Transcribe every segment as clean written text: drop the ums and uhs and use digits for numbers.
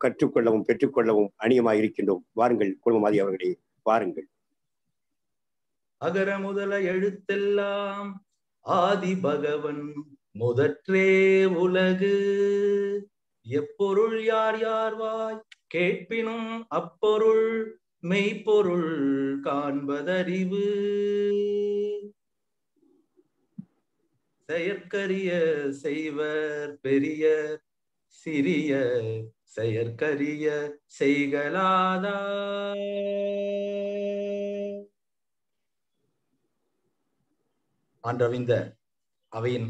கற்றுக்கொள்ளவும் பெற்றுக்கொள்ளவும் அணியமாய் இருக்கின்றோம். வாருங்கள் குழுமமாதி அவர்களே, வாருங்கள். அகர முதல எழுத்தெல்லாம் ஆதி பகவன் முதற்றே உலகு. எப்பொருள் யார் யார்வாய் கேட்பினும் அப்பொருள் மெய்ப்பொருள் காண்பதறிவு. செயற்கரிய செய்வர் பெரிய சிறிய செயற்கரிய செய்கலாதா. ஆண்டவிந்த அவையின்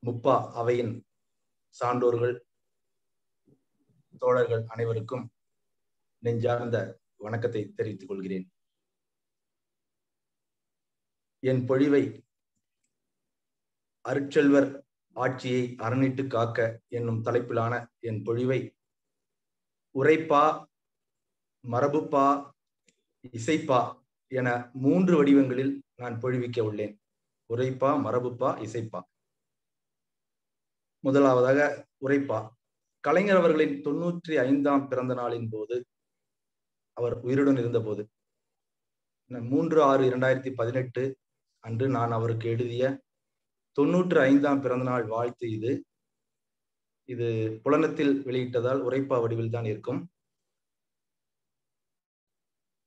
முப்பா அவையின் சான்றோர்கள் தோழர்கள் அனைவருக்கும் நெஞ்சார்ந்த வணக்கத்தை தெரிவித்துக் கொள்கிறேன். என் பொழிவை அருட்செல்வர் ஆட்சியை அரணிட்டு காக்க என்னும் தலைப்பிலான என் பொழிவை உரைப்பா, மரபுப்பா, இசைப்பா என 3 வடிவங்களில் நான் பொழிவிக்க உள்ளேன். உரைப்பா, மரபுப்பா, இசைப்பா. முதலாவதாக உரைப்பா. கலைஞர் அவர்களின் 95ஆம் பிறந்த நாளின் போது, அவர் உயிருடன் இருந்த போது, 3/6/2018 அன்று நான் அவருக்கு எழுதிய 95ஆம் பிறந்த நாள் வாழ்த்து இது. இது புலனத்தில் வெளியிட்டதால் உரைப்பா வடிவில் தான் இருக்கும்.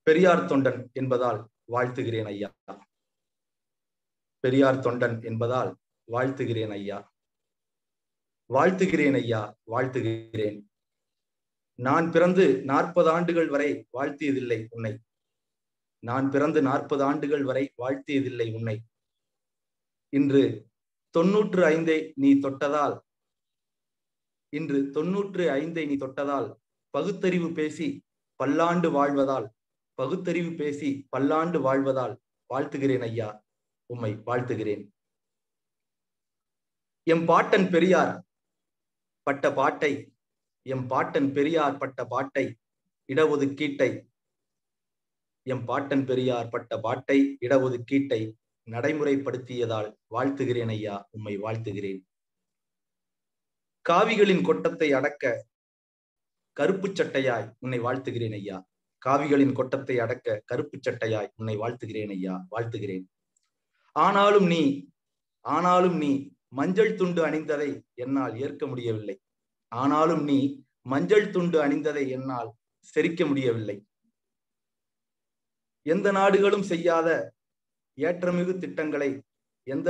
பெரியார் தொண்டன் என்பதால் வாழ்த்துகிறேன் ஐயா. பெரியார் தொண்டன் என்பதால் வாழ்த்துகிறேன் ஐயா. வாழ்த்துகிறேன் ஐயா, வாழ்த்துகிறேன். நான் பிறந்து 40 ஆண்டுகள் வரை வாழ்த்தியதில்லை உன்னை. நான் பிறந்து 40 ஆண்டுகள் வரை வாழ்த்தியதில்லை உன்னை. இன்று 95 நீ தொட்டதால், இன்று 95 நீ தொட்டதால் பகுத்தறிவு பேசி பல்லாண்டு வாழ்வதால், பகுத்தறிவு பேசி பல்லாண்டு வாழ்வதால் வாழ்த்துகிறேன் ஐயா, உம்மை வாழ்த்துகிறேன். எம் பாட்டன் பெரியார் பட்ட பாட்டை, எம் பாட்டன் பெரியார் பட்ட பாட்டை, இடஒதுக்கீட்டை, எம் பாட்டன் பெரியார் பட்ட பாட்டை, இடஒதுக்கீட்டை நடைமுறைப்படுத்தியதால் வாழ்த்துகிறேன் ஐயா, உம்மை வாழ்த்துகிறேன். காவிகளின் கொட்டத்தை அடக்க கருப்பு சட்டையாய் உன்னை வாழ்த்துகிறேன் ஐயா. காவிகளின் கொட்டத்தை அடக்க கருப்பு சட்டையாய் உன்னை வாழ்த்துகிறேன் ஐயா, வாழ்த்துகிறேன். ஆனாலும் நீ மஞ்சள் துண்டு அணிந்ததை என்னால் ஏற்க முடியவில்லை. ஆனாலும் நீ மஞ்சள் துண்டு அணிந்ததை என்னால் செரிக்க முடியவில்லை. எந்த நாடுகளும் செய்யாத ஏற்றமிகு திட்டங்களை, எந்த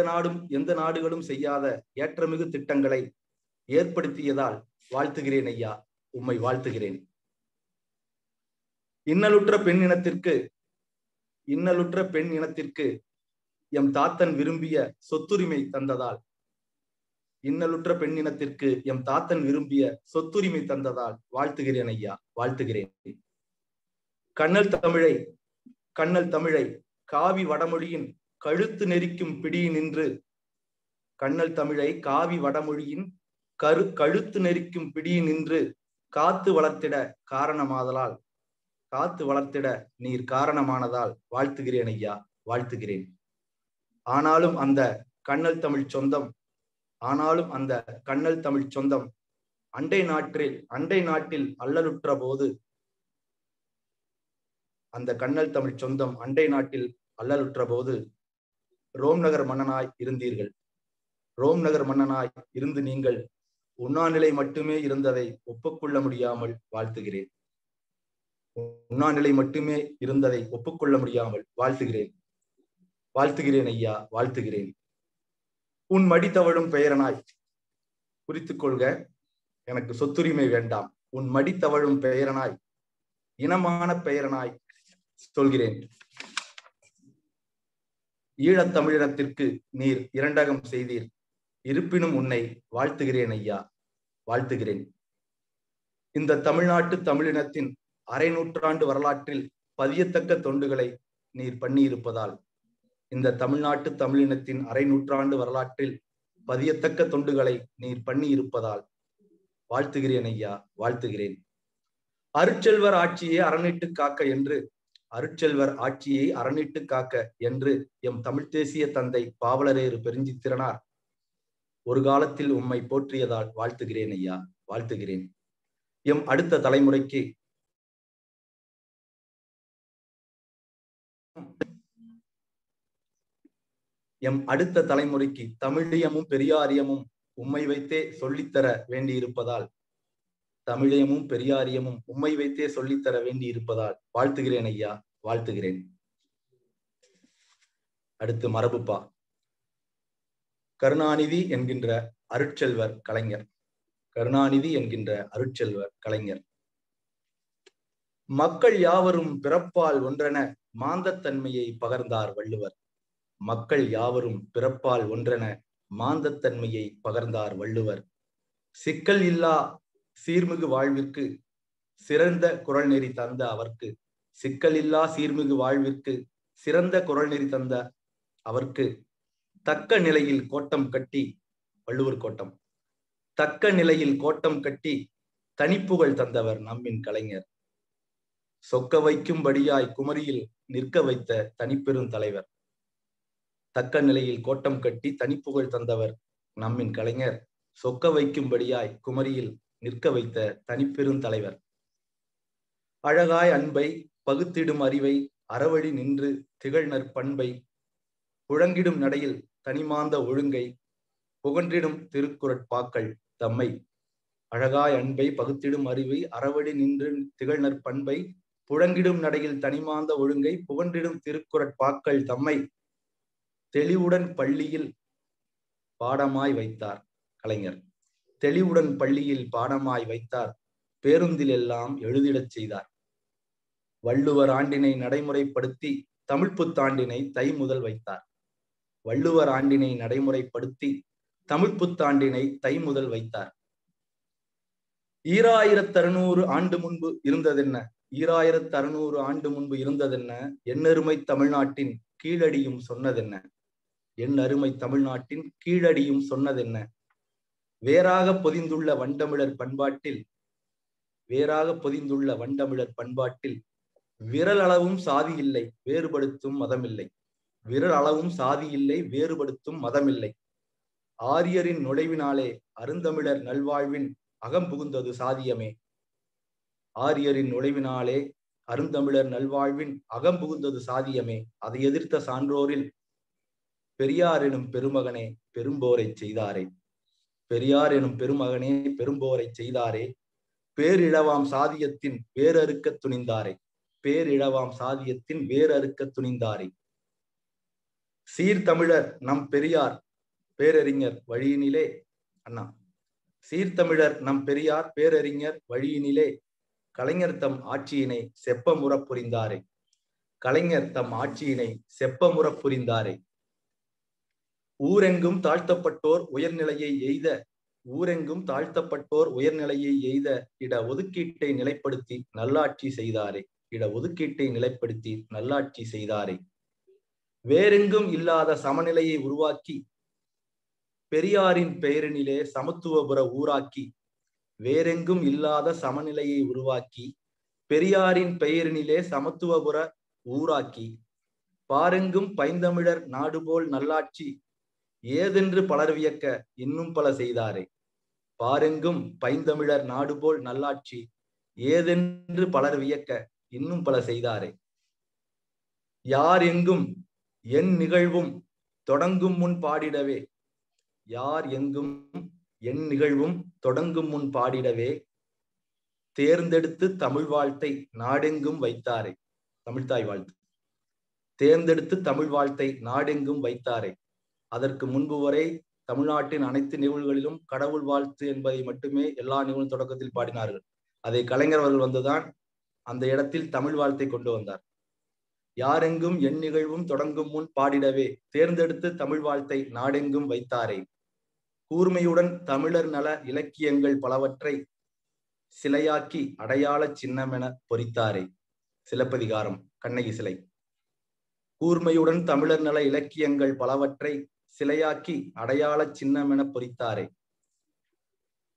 நாடுகளும் செய்யாத ஏற்றமிகு திட்டங்களை ஏற்படுத்தியதால் வாழ்த்துகிறேன் ஐயா, உம்மை வாழ்த்துகிறேன். இன்னலுற்ற பெண் இனத்திற்கு எம் தாத்தன் விரும்பிய சொத்துரிமை தந்ததால், இன்னலுற்ற பெண் இனத்திற்கு எம் தாத்தன் விரும்பிய சொத்துரிமை தந்ததால் வாழ்த்துகிறேன் ஐயா, வாழ்த்துகிறேன். கண்ணல் தமிழை காவி வடமொழியின் கழுத்து நெரிக்கும் பிடியினின்று, கண்ணல் தமிழை காவி வடமொழியின் கழுத்து நெரிக்கும் பிடியினின்று காத்து வளர்த்திட நீர் காரணமானதால் வாழ்த்துகிறேன் ஐயா, வாழ்த்துகிறேன். ஆனாலும் அந்த கண்ணல் தமிழ் சொந்தம் அண்டை நாட்டில் அல்லலுற்ற போது, அந்த கண்ணல் தமிழ் சொந்தம் அண்டை நாட்டில் அல்லலுற்ற போது ரோம் நகர் மன்னனாய் இருந்தீர்கள். ரோம் நகர் மன்னனாய் இருந்து நீங்கள் உண்ணாநிலை மட்டுமே இருந்ததை ஒப்புக்கொள்ள முடியாமல் வாழ்த்துகிறேன். உண்ணாநிலை மட்டுமே இருந்ததை ஒப்புக்கொள்ள முடியாமல் வாழ்த்துகிறேன். வாழ்த்துகிறேன் ஐயா, வாழ்த்துகிறேன். உன் மடி தவழும் பெயரனாய், குறித்துக் கொள்க, எனக்கு சொத்துரிமை வேண்டாம். உன் மடி தவழும் பெயரனாய், இனமான பெயரனாய் சொல்கிறேன். ஈழத் தமிழினத்திற்கு நீர் இரண்டகம் செய்தீர். இருப்பினும் உன்னை வாழ்த்துகிறேன் ஐயா, வாழ்த்துகிறேன். இந்த தமிழ்நாட்டு தமிழினத்தின் அரை நூற்றாண்டு வரலாற்றில் பதியத்தக்க தொண்டுகளை நீர் பண்ணியிருப்பதால், இந்த தமிழ்நாட்டு தமிழினத்தின் அரை நூற்றாண்டு வரலாற்றில் பதியத்தக்க தொண்டுகளை நீர் பண்ணி இருப்பதால் வாழ்த்துகிறேன் ஐயா, வாழ்த்துகிறேன். அருட்செல்வர் ஆட்சியை அரணிட்டு காக்க என்று, அருட்செல்வர் ஆட்சியை அரணிட்டு காக்க என்று எம் தமிழ் தேசிய தந்தை பாவலரேறு பெருஞ்சித்திரனார் ஒரு காலத்தில் உம்மை போற்றியதால் வாழ்த்துகிறேன் ஐயா, வாழ்த்துகிறேன். எம் அடுத்த தலைமுறைக்கு தமிழியமும் பெரியாரியமும் உம்மை வைத்தே சொல்லித்தர வேண்டியிருப்பதால் வாழ்த்துகிறேன் ஐயா, வாழ்த்துகிறேன். அடுத்து மரபுப்பா. கருணாநிதி என்கின்ற அருட்செல்வர் கலைஞர். மக்கள் யாவரும் பிறப்பால் ஒன்றென மாந்தத்தன்மையை பகர்ந்தார் வள்ளுவர். சிக்கல் இல்லா சீர்மிகு வாழ்விற்கு சிறந்த குரல் நெறி தந்த அவர்க்கு தக்க நிலையில் கோட்டம் கட்டி வள்ளுவர் கோட்டம் தனிப்புகழ் தந்தவர் நம்மின் கலைஞர். சொக்க வைக்கும்படியாய் குமரியில் நிற்க வைத்த தனிப்பெரும் தலைவர். தக்க நிலையில் கோட்டம் கட்டி தனிப்புகழ் தந்தவர் நம்மின் கலைஞர். சொக்க வைக்கும்படியாய் குமரியில் நிற்க வைத்த தனிப்பெரும் தலைவர். அழகாய் அன்பை பகுத்திடும் அறிவை அறவழி நின்று திகழ்நற் பண்பை புழங்கிடும் நடையில் தனிமாந்த ஒழுங்கை புகன்றிடும் திருக்குறட்பாக்கள் தம்மை. அழகாய் அன்பை பகுத்திடும் அறிவை அறவழி நின்று திகழ்நற் பண்பை புழங்கிடும் நடையில் தனிமாந்த ஒழுங்கை புகன்றிடும் திருக்குறட்பாக்கள் தம்மை தெளிவுடன் பள்ளியில் பாடமாய் வைத்தார் கலைஞர். பேருந்தில் எல்லாம் எழுதிடச் செய்தார். வள்ளுவர் ஆண்டினை நடைமுறைப்படுத்தி தமிழ் புத்தாண்டினை தை முதல் வைத்தார். 2600 ஆண்டு முன்பு இருந்ததென்ன என்னருமை தமிழ்நாட்டின் கீழடியும் சொன்னதென்ன வேறாக பொதிந்துள்ள வண்டமிழர் பண்பாட்டில் விரலளவும் சாதி இல்லை வேறுபடுத்தும் மதமில்லை. ஆரியரின் நுழைவினாலே அருந்தமிழர் நல்வாழ்வின் அகம்புகுந்தது சாதியமே. அதை எதிர்த்த சான்றோரில் பெரியார் எனும் பெருமகனே பெரும்போரைச் செய்தாரே. பேரிழவாம் சாதியத்தின் வேரறுக்க துணிந்தாரே. சீர்தமிழர் நம் பெரியார் பேரறிஞர் வழியினிலே கலைஞர் தம் ஆட்சியினை செப்பமுறப் புரிந்தாரே. ஊரெங்கும் தாழ்த்தப்பட்டோர் உயர்நிலையை எய்த இட ஒதுக்கீட்டை நிலைப்படுத்தி நல்லாட்சி செய்தாரே. வேறெங்கும் இல்லாத சமநிலையை உருவாக்கி பெரியாரின் பெயரினிலே சமத்துவபுர ஊராக்கி பாரெங்கும் பைந்தமிழர் நாடுபோல் நல்லாட்சி ஏதென்று பலர் வியக்க இன்னும் பல செய்தாரே. யார் எங்கும் என் நிகழ்வும் தொடங்கும் முன் பாடிடவே தேர்ந்தெடுத்து தமிழ் வாழ்த்தை நாடெங்கும் வைத்தாரே. அதற்கு முன்பு வரை தமிழ்நாட்டின் அனைத்து நிகழ்வுகளிலும் கடவுள் வாழ்த்து என்பதை மட்டுமே எல்லா நிகழ்வு தொடக்கத்தில் பாடினார்கள். அதை கலைஞர் அவர்கள் வந்துதான் அந்த இடத்தில் தமிழ் வாழ்த்தை கொண்டு வந்தார். யாரெங்கும் என் நிகழ்வும் தொடங்கும் முன் பாடிடவே தேர்ந்தெடுத்து தமிழ் வாழ்த்தை நாடெங்கும் வைத்தாரே. கூர்மையுடன் தமிழர் நல இலக்கியங்கள் பலவற்றை சிலையாக்கி அடையாள சின்னமென பொறித்தாரே. சிலப்பதிகாரம், கண்ணகி சிலை. கூர்மையுடன் தமிழர் நல இலக்கியங்கள் பலவற்றை சிலையாக்கி அடையாள சின்னமென பொறித்தாரே.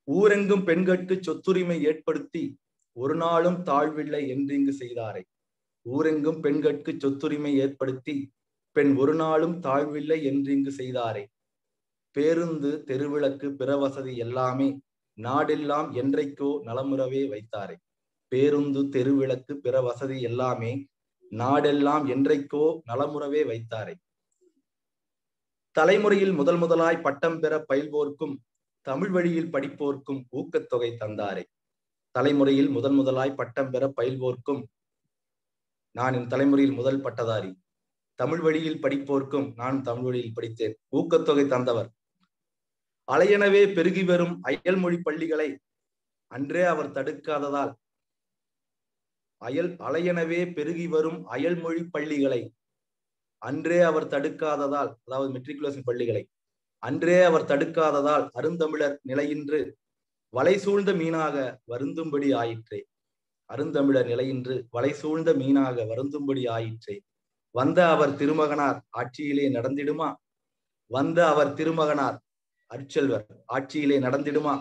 ஊரெங்கும் பெண்கட்கு சொத்துரிமை ஏற்படுத்தி ஒரு நாளும் தாழ்வில்லை என்றிங்கு செய்தாரே. பெண் ஒரு நாளும் தாழ்வில்லை என்றிங்கு செய்தாரே. பேருந்து, தெருவிளக்கு, பிற வசதி எல்லாமே நாடெல்லாம் என்றைக்கோ நலமுறவே வைத்தாரே. பேருந்து, தெருவிளக்கு, பிற வசதி எல்லாமே நாடெல்லாம் என்றைக்கோ நலமுறவே வைத்தாரே. தலைமுறையில் முதல் முதலாய் பட்டம் பெற பயில்வோர்க்கும் தமிழ் வழியில் படிப்போர்க்கும் ஊக்கத்தொகை தந்தாரே. தலைமுறையில் முதல் முதலாய் பட்டம் பெற பயில்வோர்க்கும், நான் என் தலைமுறையில் முதல் பட்டதாரி, தமிழ் வழியில் படிப்போர்க்கும் நான் தமிழ் வழியில் படித்தேன், ஊக்கத்தொகை தந்தவர். அலையெனவே பெருகி வரும் அயல்மொழி பள்ளிகளை அன்றே அவர் தடுக்காததால், அலையெனவே பெருகி வரும் அயல்மொழி பள்ளிகளை அன்றே அவர் தடுக்காததால், அதாவது மெட்ரிகுலேஷன் பள்ளிகளை அன்றே அவர் தடுக்காததால் அருந்தமிழர் நிலையின்று வலை சூழ்ந்த மீனாக வருந்தும்படி ஆயிற்றே. அருந்தமிழர் நிலையின்று வலை சூழ்ந்த மீனாக வருந்தும்படி ஆயிற்றே. வந்த அவர் திருமகனார் ஆட்சியிலே நடந்திடுமா? வந்த அவர் திருமகனார் அருட்செல்வர் ஆட்சியிலே நடந்திடுமா?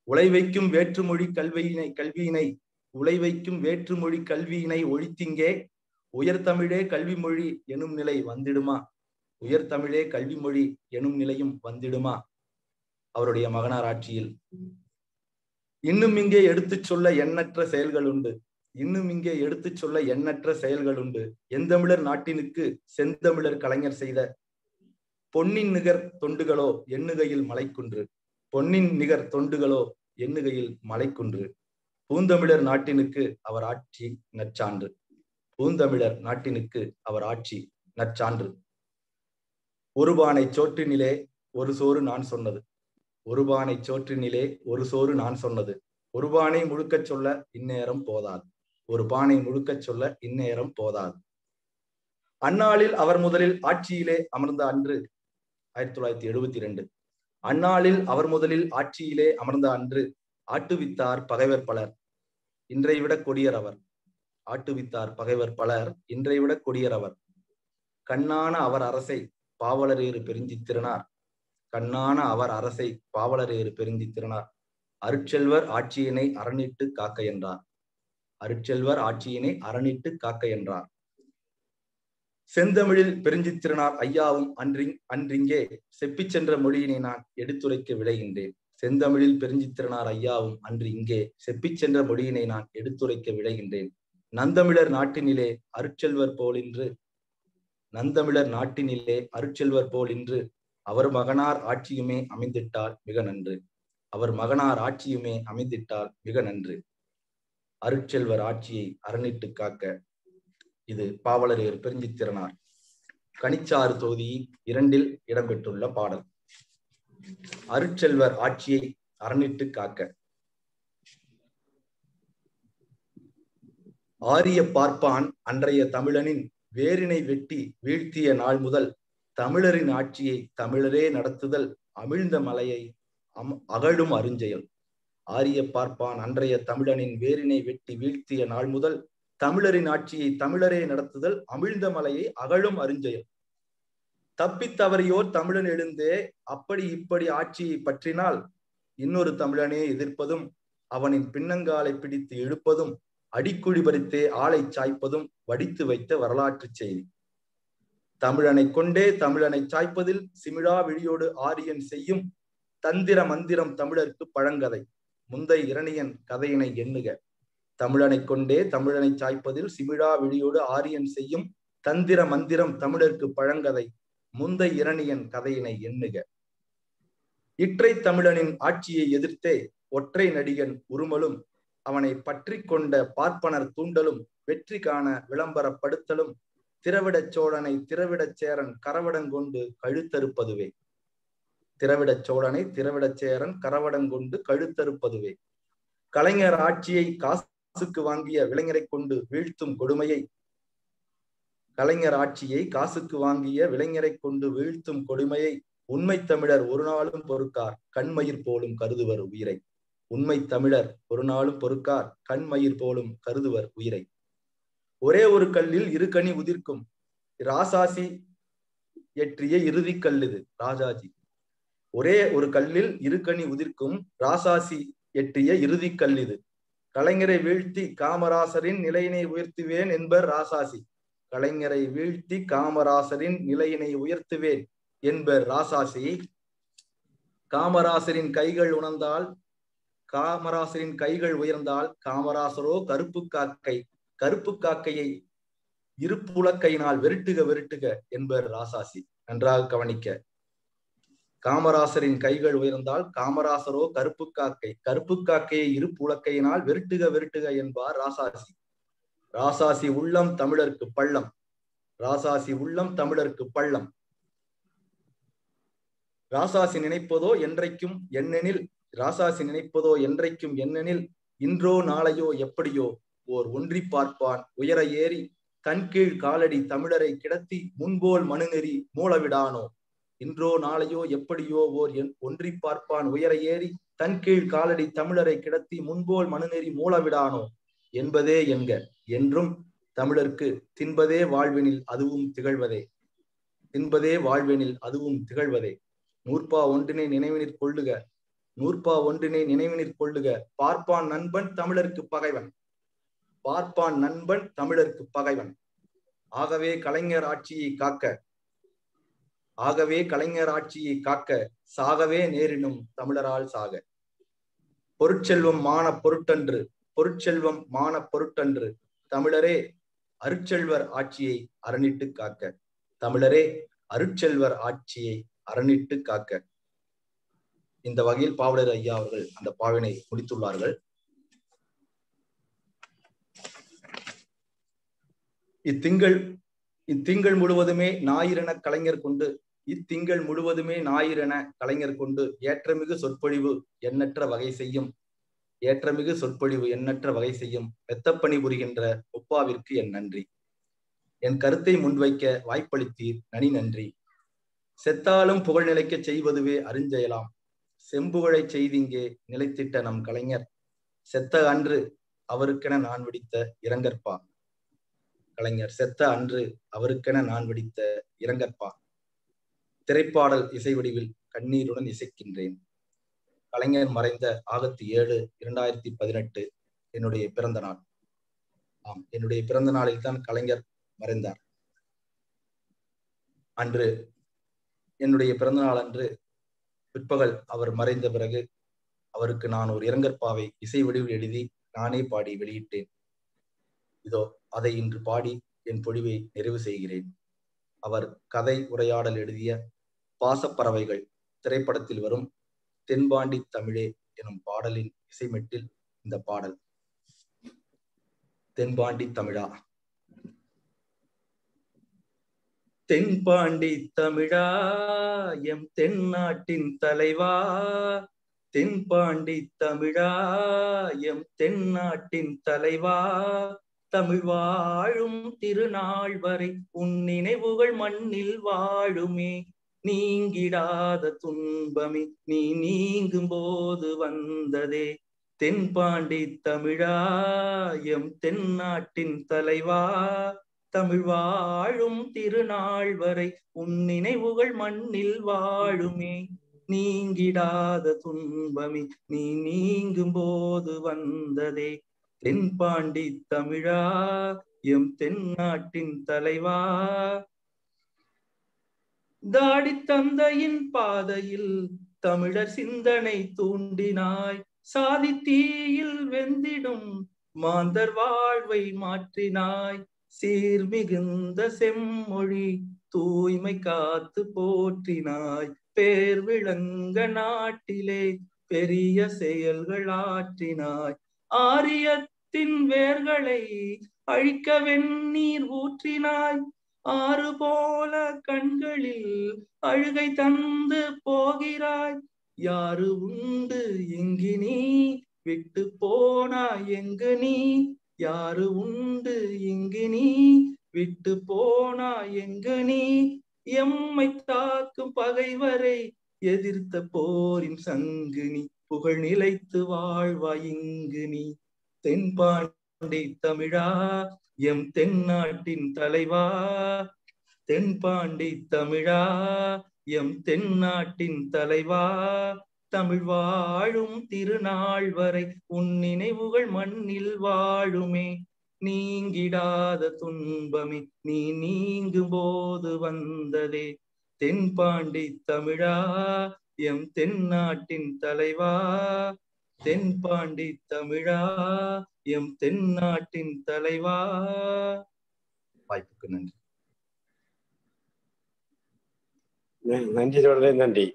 உழைவைக்கும் வேற்றுமொழி கல்வியினை உழைவைக்கும் வேற்றுமொழி கல்வியினை ஒழித்திங்கே உயர்தமிழே கல்வி மொழி எனும் நிலை வந்திடுமா? உயர்தமிழே கல்வி மொழி எனும் நிலையும் வந்திடுமா? அவருடைய மகனார் ஆட்சியில். இன்னும் இங்கே எடுத்துச் சொல்ல எண்ணற்ற செயல்கள் உண்டு. இன்னும் இங்கே எடுத்துச் சொல்ல எண்ணற்ற செயல்கள் உண்டு. எந்தமிழர் நாட்டினுக்கு செந்தமிழர் கலைஞர் செய்த பொன்னின் நிகர் தொண்டுகளோ எண்ணுகையில் மலைக்குன்று. பொன்னின் நிகர் தொண்டுகளோ எண்ணுகையில் மலைக்குன்று. பூந்தமிழர் நாட்டினுக்கு அவர் ஆட்சி நற்சான்று. பூந்தமிழர் நாட்டினுக்கு அவர் ஆட்சி நற்சான்று. ஒரு பானை சோற்றினிலே ஒரு சோறு நான் சொன்னது. ஒரு பானை சோற்றினிலே ஒரு சோறு நான் சொன்னது. ஒரு பானை முழுக்கச் சொல்ல இந்நேரம் போதாது. ஒரு பானை முழுக்கச் சொல்ல இந்நேரம் போதாது. அந்நாளில் அவர் முதலில் ஆட்சியிலே அமர்ந்த அன்று 1972. அந்நாளில் அவர் முதலில் ஆட்சியிலே அமர்ந்த அன்று ஆட்டுவித்தார் பகைவர் பலர், இன்றை விட கொடியர் அவர். ஆட்டுவித்தார் பகைவர் பலர், இன்றை விட கொடியர் அவர். கண்ணான அவர் அரசை பாவலரேறு பெருஞ்சித்திரனார். கண்ணான அவர் அரசை பாவலரேறு பெருஞ்சித்திரனார். அருட்செல்வர் ஆட்சியினை அரணிட்டு காக்க என்றார். அருட்செல்வர் ஆட்சியினை அரணிட்டு காக்க என்றார். செந்தமிழில் பெருஞ்சித்திரனார் ஐயாவும் அன்றிங்கே செப்பிச் சென்ற மொழியினை நான் எடுத்துரைக்க விளைகின்றேன். செந்தமிழில் பெருஞ்சித்திரனார் ஐயாவும் அன்று இங்கே செப்பிச் சென்ற மொழியினை நான் எடுத்துரைக்க விளைகின்றேன். நந்தமிழர் நாட்டினிலே அருட்செல்வர் போலின்று, நந்தமிழர் நாட்டினிலே அருட்செல்வர் போல் இன்று அவர் மகனார் ஆட்சியுமே அமைந்திட்டால் மிக நன்று. அவர் மகனார் ஆட்சியுமே அமைந்திட்டால் மிக நன்று. அருட்செல்வர் ஆட்சியை அரணிட்டு காக்க. இது பாவலரேறு பெருஞ்சித்திரனார் கனிச்சாறு தொகுதி 2 இடம்பெற்றுள்ள பாடல். அருட்செல்வர் ஆட்சியை அரணிட்டு காக்க. ஆரிய பார்ப்பான் அன்றைய தமிழனின் வேரினை வெட்டி வீழ்த்திய நாள் முதல் தமிழரின் ஆட்சியை தமிழரே நடத்துதல் அமிழ்ந்த மலையை அகழும் அருஞ்செயல். ஆரிய பார்ப்பான் அன்றைய தமிழனின் வேரினை வெட்டி வீழ்த்திய நாள் முதல் தமிழரின் ஆட்சியை தமிழரே நடத்துதல் அமிழ்ந்த மலையை அகழும் அருஞ்செயல். தப்பித்தவறியோர் தமிழன் எழுந்தே அப்படி இப்படி ஆட்சியை பற்றினால் இன்னொரு தமிழனே எதிர்ப்பதும் அவனின் பின்னங்காலை பிடித்து இழுப்பதும் அடிக்குழி பறித்தே ஆளை சாய்ப்பதும் வடித்து வைத்த வரலாற்று செய்தி. தமிழனை கொண்டே தமிழனை சாய்ப்பதில் சிமிழா விழியோடு ஆரியன் செய்யும் தந்திர மந்திரம் தமிழருக்கு பழங்கதை. முந்தை இரணியன் கதையினை எண்ணுக. தமிழனை கொண்டே தமிழனை சாய்ப்பதில் சிமிழா விழியோடு ஆரியன் செய்யும் தந்திர மந்திரம் தமிழருக்கு பழங்கதை. முந்தை இரணியன் கதையினை எண்ணுக. இற்றை தமிழனின் ஆட்சியை எதிர்த்தே ஒற்றை நடிகன் உருமலும் அவனை பற்றி கொண்ட பார்ப்பனர் தூண்டலும் வெற்றி காண விளம்பரப்படுத்தலும் திரவிடச் சோழனை திரவிடச் சேரன் கரவடங்கொண்டு கழுத்தறுப்பதுவே. திரவிடச் சோழனை திரவிடச் சேரன் கரவடங்கொண்டு கழுத்தறுப்பதுவே. கலைஞர் ஆட்சியை காசுக்கு வாங்கிய விளைஞரை கொண்டு வீழ்த்தும் கொடுமையை, கலைஞர் ஆட்சியை காசுக்கு வாங்கிய விளைஞரை கொண்டு வீழ்த்தும் கொடுமையை உண்மை தமிழர் ஒரு நாளும் பொறுக்கார் கண்மயிர் போலும் கருதுவர் உயிரை. உண்மை தமிழர் ஒரு நாளும் பொறுக்கார் கண்மயிர் போலும் கருதுவர் உயிரை. ஒரே ஒரு கல்லில் இரு கனி உதிர்க்கும் ராசாசி ஏற்றிய இறுதி கல்லுது ராஜாஜி. ஒரே ஒரு கல்லில் இரு கனி உதிர்க்கும் ராசாசி எட்டிய இறுதி கல்லிது. கலைஞரை வீழ்த்தி காமராசரின் நிலையினை உயர்த்துவேன் என்பர் ராசாசி. கலைஞரை வீழ்த்தி காமராசரின் நிலையினை உயர்த்துவேன் என்பர் ராசாசி. காமராசரின் கைகள் உணர்ந்தால் காமராசரின் கைகள் உயர்ந்தால் காமராசரோ கருப்பு காக்கை, கருப்பு காக்கையை இருப்புலக்கையினால் வெருட்டுக வெருட்டுக என்பர் ராசாசி. நன்றாக கவனிக்க. காமராசரின் கைகள் உயர்ந்தால் காமராசரோ கருப்பு காக்கை, கருப்பு காக்கையை இருப்புலக்கையினால் வெருட்டுக வெருட்டுக என்பார் ராசாசி. ராசாசி உள்ளம் தமிழருக்கு பள்ளம், ராசாசி உள்ளம் தமிழருக்கு பள்ளம். ராசாசி நினைப்பதோ என்றைக்கும் என்னெனில், ராசாசி நினைப்பதோ என்றைக்கும் என்னெனில், இன்றோ நாளையோ எப்படியோ ஓர் ஒன்றி பார்ப்பான் உயர ஏறி தன் கீழ் காலடி தமிழரை கிடத்தி முன்போல் மனுநெறி மூலவிடானோ. இன்றோ நாளையோ எப்படியோ ஓர் ஒன்றி பார்ப்பான் உயர ஏறி தன் கீழ் காலடி தமிழரை கிடத்தி முன்போல் மனுநெறி மூலவிடானோ என்பதே என்க. என்றும் தமிழர்க்கு தின்பதே வாழ்வெனில் அதுவும் திகழ்வதே, தின்பதே வாழ்வெனில் அதுவும் திகழ்வதே. நூற்பா ஒன்றினை நினைவினிற் கொள்ளுக, நூற்பா ஒன்றினை நினைவினிற் கொள்ளுக, பார்ப்பான் நண்பன் தமிழருக்கு பகைவன், பார்ப்பான் நண்பன் தமிழருக்கு பகைவன். ஆகவே கலைஞர் ஆட்சியை காக்க, ஆகவே கலைஞர் ஆட்சியை காக்க, சாகவே நேரினும் தமிழரால் சாக. பொருட்செல்வம் மான பொருட்டன்று, பொருட்செல்வம் மான பொருட்டன்று, தமிழரே அருட்செல்வர் ஆட்சியை அரணிட்டு காக்க, தமிழரே அருட்செல்வர் ஆட்சியை அரணிட்டு காக்க. இந்த வகையில் பாவலர் ஐயா அவர்கள் அந்த பாவினை முடித்துள்ளார்கள். இத்திங்கள் முழுவதுமே ஞாயிறென கலைஞர் கொண்டு, இத்திங்கள் முழுவதுமே ஞாயிறென கலைஞர் கொண்டு ஏற்றமிகு சொற்பொழிவு எண்ணற்ற வகை செய்யும், ஏற்றமிகு சொற்பொழிவு எண்ணற்ற வகை செய்யும் வெத்தப்பணி புரிகின்ற ஒப்பாவிற்கு என் நன்றி. என் கருத்தை முன்வைக்க வாய்ப்பளித்தீர், நனி நன்றி. செத்தாலும் புகழ் நிலைக்க செய்வதுவே அருஞ்செயலாம், செம்புகழை செய்திங்கே நிலைத்திட்ட நம் கலைஞர், செத்த அன்று அவருக்கென நான் விடித்த இரங்கற்பா. கலைஞர் செத்த அன்று அவருக்கென நான் விடித்த இரங்கற்பா. திரைப்பாடல் இசை வடிவில் கண்ணீருடன் இசைக்கின்றேன். கலைஞர் மறைந்த ஆகஸ்ட் 7, 2018 என்னுடைய பிறந்த நாள். ஆம், என்னுடைய பிறந்த நாளில் தான் கலைஞர் மறைந்தார். அன்று என்னுடைய பிறந்த நாள் அன்று பிற்பகல் அவர் மறைந்த பிறகு அவருக்கு நான் ஒரு இரங்கற்பாவை இசை வடிவில் எழுதி நானே பாடி வெளியிட்டேன். இதோ அதை இன்று பாடி என் பொழிவை நிறைவு செய்கிறேன். அவர் கதை உரையாடல் எழுதிய பாசப்பறவைகள் திரைப்படத்தில் வரும் தென்பாண்டி தமிழே எனும் பாடலின் இசைமெட்டில் இந்த பாடல். தென்பாண்டி தமிழா. தென்பாண்டி தமிழா எம் தென்னாட்டின் தலைவா, தென்பாண்டி தமிழா எம் தென்னாட்டின் தலைவா, தமிழ் வாழும் திருநாள் வரை உன் நினைவுகள் மண்ணில் வாழுமே, நீங்கிடாத துன்பமே நீ நீங்கும் போது வந்ததே. தென்பாண்டி தமிழா எம் தென்னாட்டின் தலைவா, தமிழ் வாழும் திருநாள் வரை உன் நினைவுகள் மண்ணில் வாழுமே, நீங்கிடாத துன்பமே நீ நீங்கும் போது வந்ததே. தென்பாண்டி தமிழா எம் தென்னாட்டின் தலைவா. தாடி தந்தையின் பாதையில் தமிழர் சிந்தனை தூண்டினாய், சாதி தீயில் வெந்திடும் மாந்தர் வாழ்வை மாற்றினாய், சீர்மிகுந்த செம்மொழி தூய்மை காத்து போற்றினாய், பேர் விளங்க நாட்டிலே பெரிய செயல்கள் ஆற்றினாய், ஆரியத்தின் வேர்களை அழிக்க வெந்நீர் ஊற்றினாய், ஆறு போல கண்களில் அழுகை தந்து போகிறாய், யாரு உண்டு இங்கு நீ விட்டு போனாய் எங்கு நீ, யாரு உண்டு இங்கு நீ விட்டு போனாய் எங்கு நீ, எம்மை தாக்கும் பகைவரை எதிர்த்த போரின் சங்கு நீ, புகழ் நிலைத்து வாழ்வாய் இங்கு நீ. தென்பாண்டி தமிழா எம் தென்னாட்டின் தலைவா, தென்பாண்டி தமிழா எம் தென்னாட்டின் தலைவா, தமிழ் வாழும் திருநாள் வரை உன் நினைவுகள் மண்ணில் வாழுமே, நீங்கிடாத துன்பமே நீ நீங்கும் போது வந்ததே. தென்பாண்டி தமிழா எம் தென்னாட்டின் தலைவா. தென்பாண்டி தமிழா எம் தென்னாட்டின் தலைவா. வாய்ப்புக்கு நன்றி. நன்றி தொடர்ந்து நன்றி.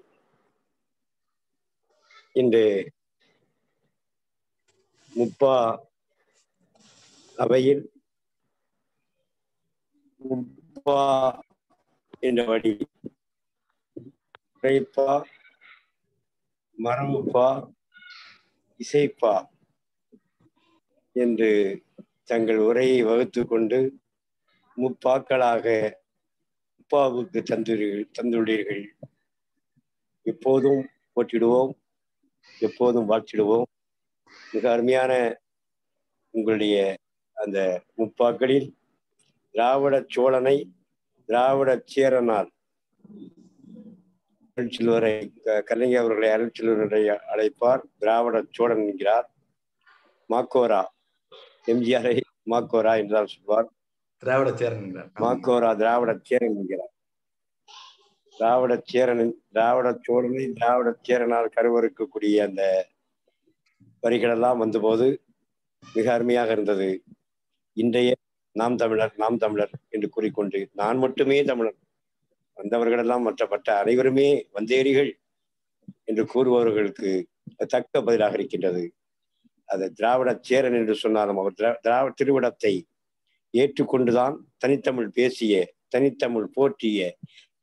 இன்று முப்பா அவையில் முப்பா என்ற வழி உரைப்பா, மரபுப்பா, இசைப்பா என்று தங்கள் உரையை வகுத்து கொண்டு முப்பாக்களாக முப்பாவுக்கு தந்துள்ளீர்கள். எப்போதும் போற்றிடுவோம், எப்போதும் வாழ்த்திடுவோம். மிக அருமையான உங்களுடைய அந்த முப்பாக்களில் திராவிட சோழனை திராவிட சேரனால் அருள்செல்வரை கலைஞர் அவர்களை அருள்செல்வரை அழைப்பார், திராவிட சோழன் என்கிறார். மாக்கோரா எம்ஜிஆரை மாக்கோரா என்றால் சொல்வார், திராவிட சேரன் மாக்கோரா திராவிட சேரன் என்கிறார். திராவிட சேரனின் திராவிட சோழனை திராவிட சேரனால் கருவறுக்கக்கூடிய அந்த வரிகளெல்லாம் வந்தபோது மிக அருமையாக இருந்தது. இன்றைய நாம் தமிழர் நாம் தமிழர் என்று கூறிக்கொண்டு நான் மட்டுமே தமிழர், வந்தவர்களெல்லாம் மற்ற அனைவருமே வந்தேரிகள் என்று கூறுபவர்களுக்கு தக்க பதிலாக இருக்கின்றது. அது திராவிட சேரன் என்று சொன்னாலும் அவர் திராவிட திருவிடத்தை ஏற்றுக்கொண்டுதான் தனித்தமிழ் பேசிய, தனித்தமிழ் போற்றிய,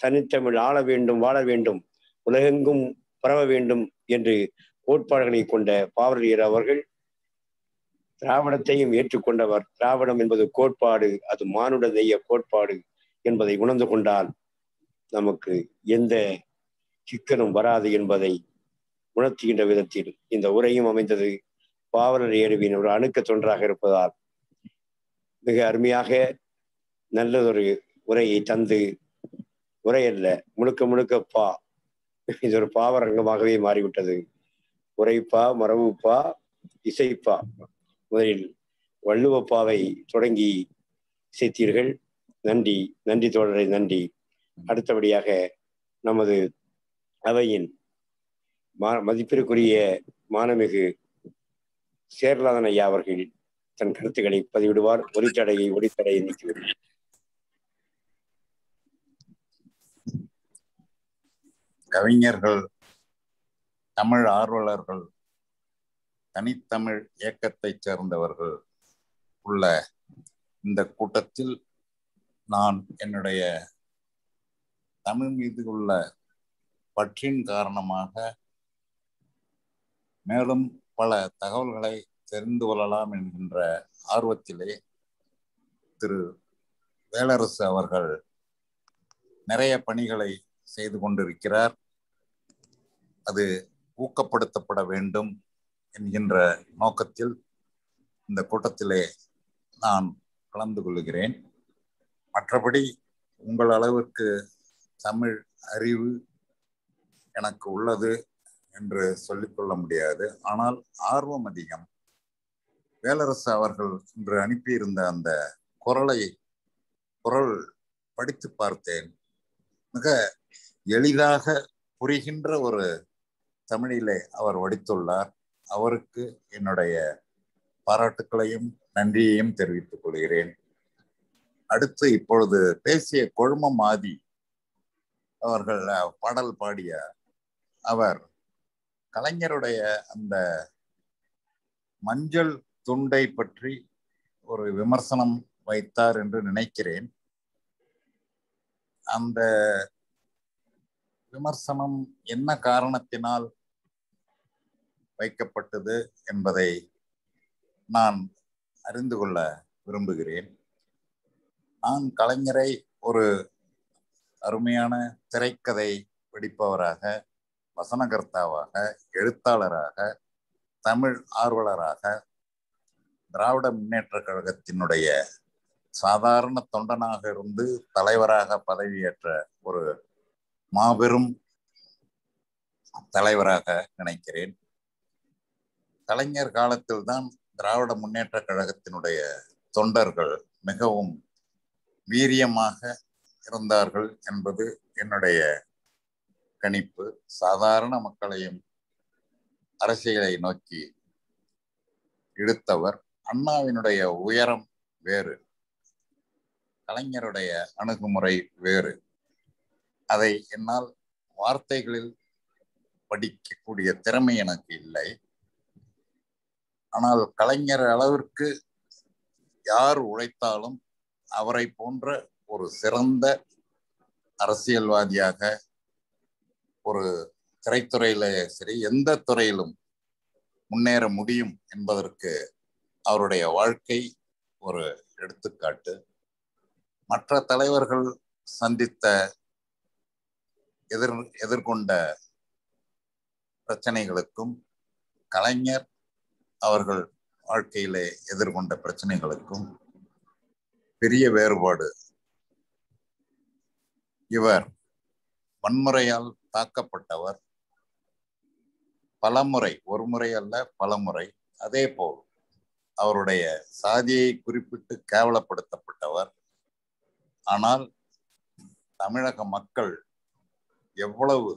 தனித்தமிழ் ஆள வேண்டும், வாழ வேண்டும், உலகெங்கும் பரவ வேண்டும் என்று கோட்பாடுகளை கொண்ட பாவலர் அவர்கள் திராவிடத்தையும் ஏற்றுக்கொண்டவர். திராவிடம் என்பது கோட்பாடு, அது மானுட நேய கோட்பாடு என்பதை உணர்ந்து கொண்டால் நமக்கு எந்த சிக்கலும் வராது என்பதை உணர்த்துகின்ற விதத்தில் இந்த உரையும் அமைந்தது. பாவலர் ஏழுவின் ஒரு அணுக்க தொன்றாக இருப்பதால் மிக அருமையாக நல்லதொரு உரையை தந்து, உரையல்ல முழுக்க முழுக்கப்பா, இது ஒரு பாவரங்கமாகவே மாறிவிட்டது. உரைப்பா, மரபுப்பா, இசைப்பா. முதலில் வள்ளுவப்பாவை தொடங்கி இசைத்தீர்கள். நன்றி, நன்றி தோழரை, நன்றி. அடுத்தபடியாக நமது அவையின் மதிப்பிற்குரிய மானமிகு சேர்லாதன் ஐயா அவர்கள் தன் கருத்துக்களை பதிவிடுவார். ஒளித்தடையை நீக்குவார். கவிஞர்கள், தமிழ் ஆர்வலர்கள், தனித்தமிழ் இயக்கத்தைச் சேர்ந்தவர்கள் உள்ள இந்த கூட்டத்தில் நான் என்னுடைய தமிழ் மீது உள்ள பற்றின் காரணமாக மேலும் பல தகவல்களை தெரிந்து கொள்ளலாம் என்கின்ற ஆர்வத்திலே திரு வேலரசு அவர்கள் நிறைய பணிகளை செய்து கொண்டிருக்கிறார். அது ஊக்கப்படுத்தப்பட வேண்டும் என்கின்ற நோக்கத்தில் இந்த கூட்டத்திலே நான் கலந்து கொள்கிறேன். மற்றபடி உங்கள் அளவிற்கு தமிழ் அறிவு எனக்கு உள்ளது என்று சொல்லிக்கொள்ள முடியாது. ஆனால் ஆர்வம் அதிகம். வேலரசு அவர்கள் இன்று அனுப்பியிருந்த அந்த குரல் படித்து பார்த்தேன். மிக எளிதாக புரிகின்ற ஒரு தமிழிலே அவர் வடித்துள்ளார். அவருக்கு என்னுடைய பாராட்டுக்களையும் நன்றியையும் தெரிவித்துக் கொள்கிறேன். அடுத்து இப்பொழுது பேசிய கொழுமம் ஆதி அவர்கள் பாடல் பாடிய அவர் கலைஞருடைய அந்த மஞ்சள் துண்டை பற்றி ஒரு விமர்சனம் வைத்தார் என்று நினைக்கிறேன். அந்த விமர்சனம் என்ன காரணத்தினால் வைக்கப்பட்டது என்பதை நான் அறிந்து கொள்ள விரும்புகிறேன். நான் கலைஞரை ஒரு அருமையான திரைக்கதை வெடிப்பவராக, வசனகர்த்தாவாக, எழுத்தாளராக, தமிழ் ஆர்வலராக, திராவிட முன்னேற்ற கழகத்தினுடைய சாதாரண தொண்டனாக இருந்து தலைவராக பதவியேற்ற ஒரு மாபெரும் தலைவராக நினைக்கிறேன். கலைஞர் காலத்தில்தான் திராவிட முன்னேற்ற கழகத்தினுடைய தொண்டர்கள் மிகவும் வீரியமாக இருந்தார்கள் என்பது என்னுடைய கணிப்பு. சாதாரண மக்களையும் அரசியலை நோக்கி இழுத்தவர். அண்ணாவினுடைய உயரம் வேறு, கலைஞருடைய அணுகுமுறை வேறு. அதை என்னால் வார்த்தைகளில் படிக்கக்கூடிய திறமை எனக்கு இல்லை. ஆனால் கலைஞர் அளவிற்கு யார் உழைத்தாலும் அவரை போன்ற ஒரு சிறந்த அரசியல்வாதியாக, ஒரு திரைத்துறையில சரி எந்த துறையிலும் முன்னேற முடியும் என்பதற்கு அவருடைய வாழ்க்கை ஒரு எடுத்துக்காட்டு. மற்ற தலைவர்கள் சந்தித்த எதிர்கொண்ட பிரச்சனைகளுக்கும் கலைஞர் அவர்கள் வாழ்க்கையிலே எதிர்கொண்ட பிரச்சனைகளுக்கும் பெரிய வேறுபாடு. இவர் வன்முறையால் தாக்கப்பட்டவர், பலமுறை, ஒரு முறை அல்ல பலமுறை. அதே போல் அவருடைய சாதியை குறிப்பிட்டு கேவலப்படுத்தப்பட்டவர். ஆனால் தமிழக மக்கள் எவ்வளவு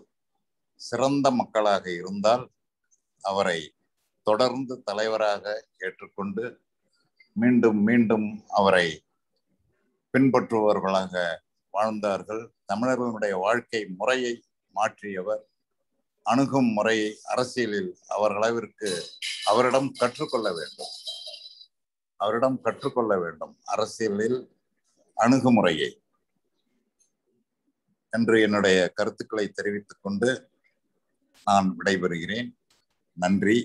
சிறந்த மக்களாக இருந்தால் அவரை தொடர்ந்து தலைவராக ஏற்றுக்கொண்டு மீண்டும் மீண்டும் அவரை பின்பற்றுபவர்களாக வாழ்ந்தார்கள். தமிழர்களுடைய வாழ்க்கை முறையை மாற்றியவர். அணுகும் முறையை அரசியலில் அவர்களவிற்கு அவரிடம் கற்றுக்கொள்ள வேண்டும். அரசியலில் அணுகுமுறையை என்று என்னுடைய கருத்துக்களை தெரிவித்துக் கொண்டு நான் விடைபெறுகிறேன். நன்றி,